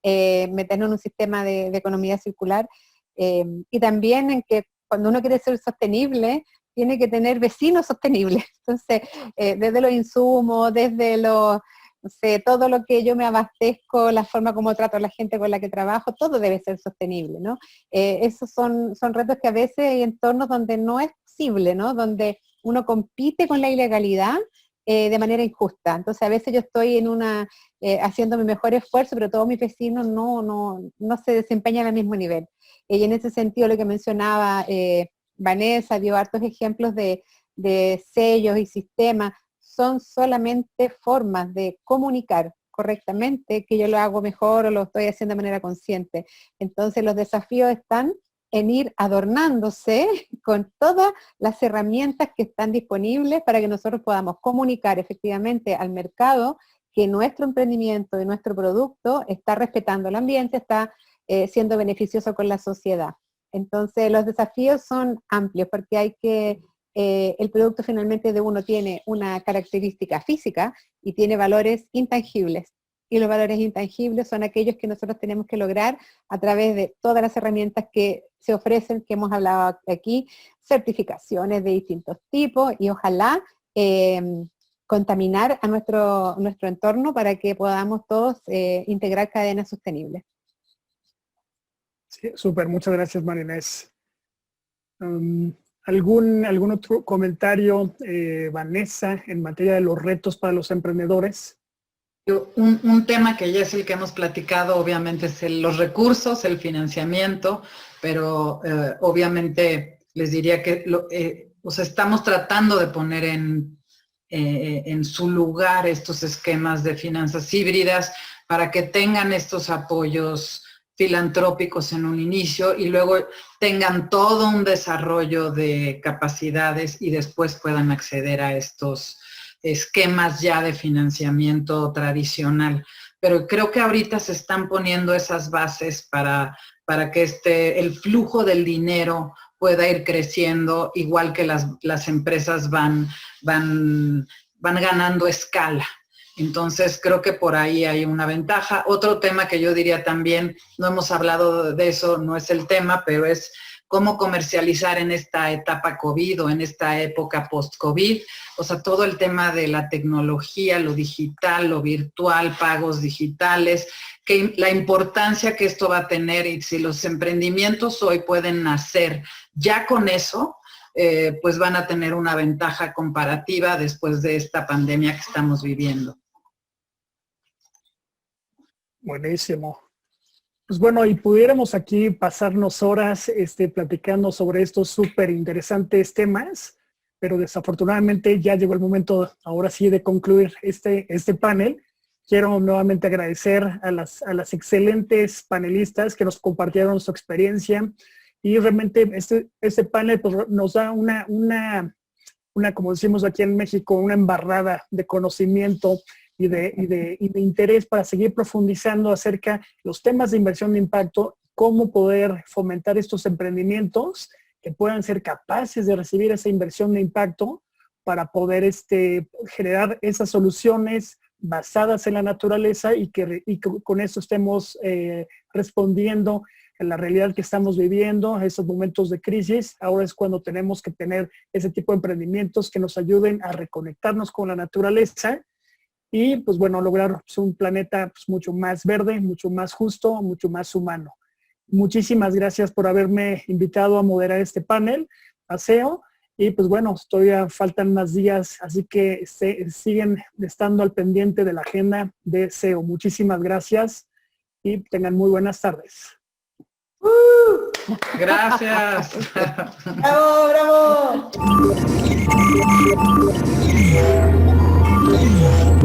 meternos en un sistema de economía circular. Y también en que cuando uno quiere ser sostenible, tiene que tener vecinos sostenibles. Entonces, desde los insumos, desde no sé, todo lo que yo me abastezco, la forma como trato a la gente con la que trabajo, todo debe ser sostenible, ¿no? Esos son retos que a veces hay entornos donde no es posible, ¿no? Donde uno compite con la ilegalidad de manera injusta. Entonces, a veces yo estoy haciendo mi mejor esfuerzo, pero todos mis vecinos no se desempeñan al mismo nivel. Y en ese sentido, lo que mencionaba Vanessa dio hartos ejemplos de sellos y sistemas, son solamente formas de comunicar correctamente que yo lo hago mejor o lo estoy haciendo de manera consciente. Entonces los desafíos están en ir adornándose con todas las herramientas que están disponibles para que nosotros podamos comunicar efectivamente al mercado que nuestro emprendimiento y nuestro producto está respetando el ambiente, está siendo beneficioso con la sociedad. Entonces los desafíos son amplios porque el producto finalmente de uno tiene una característica física y tiene valores intangibles. Y los valores intangibles son aquellos que nosotros tenemos que lograr a través de todas las herramientas que se ofrecen, que hemos hablado aquí, certificaciones de distintos tipos y ojalá contaminar a nuestro entorno para que podamos todos integrar cadenas sostenibles. Sí, súper, muchas gracias, María Inés. ¿Algún otro comentario, Vanessa, en materia de los retos para los emprendedores? Un tema que ya es el que hemos platicado, obviamente, es los recursos, el financiamiento, pero obviamente les diría que estamos tratando de poner en su lugar estos esquemas de finanzas híbridas para que tengan estos apoyos filantrópicos en un inicio y luego tengan todo un desarrollo de capacidades y después puedan acceder a estos esquemas ya de financiamiento tradicional. Pero creo que ahorita se están poniendo esas bases para que el flujo del dinero pueda ir creciendo, igual que las empresas van ganando escala. Entonces, creo que por ahí hay una ventaja. Otro tema que yo diría también, no hemos hablado de eso, no es el tema, pero es cómo comercializar en esta etapa COVID o en esta época post-COVID. O sea, todo el tema de la tecnología, lo digital, lo virtual, pagos digitales, que la importancia que esto va a tener, y si los emprendimientos hoy pueden nacer ya con eso, pues van a tener una ventaja comparativa después de esta pandemia que estamos viviendo. Buenísimo. Pues bueno, y pudiéramos aquí pasarnos horas platicando sobre estos súper interesantes temas, pero desafortunadamente ya llegó el momento ahora sí de concluir este panel. Quiero nuevamente agradecer a las excelentes panelistas que nos compartieron su experiencia, y realmente este panel pues, nos da una, como decimos aquí en México, una embarrada de conocimiento y de interés para seguir profundizando acerca de los temas de inversión de impacto, cómo poder fomentar estos emprendimientos que puedan ser capaces de recibir esa inversión de impacto para poder generar esas soluciones basadas en la naturaleza y con eso estemos respondiendo a la realidad que estamos viviendo, a esos momentos de crisis. Ahora es cuando tenemos que tener ese tipo de emprendimientos que nos ayuden a reconectarnos con la naturaleza y, pues bueno, lograr un planeta pues, mucho más verde, mucho más justo, mucho más humano. Muchísimas gracias por haberme invitado a moderar este panel, a SEO. Y pues bueno, todavía faltan más días, así que siguen estando al pendiente de la agenda de SEO. Muchísimas gracias y tengan muy buenas tardes. Gracias. ¡Bravo, bravo!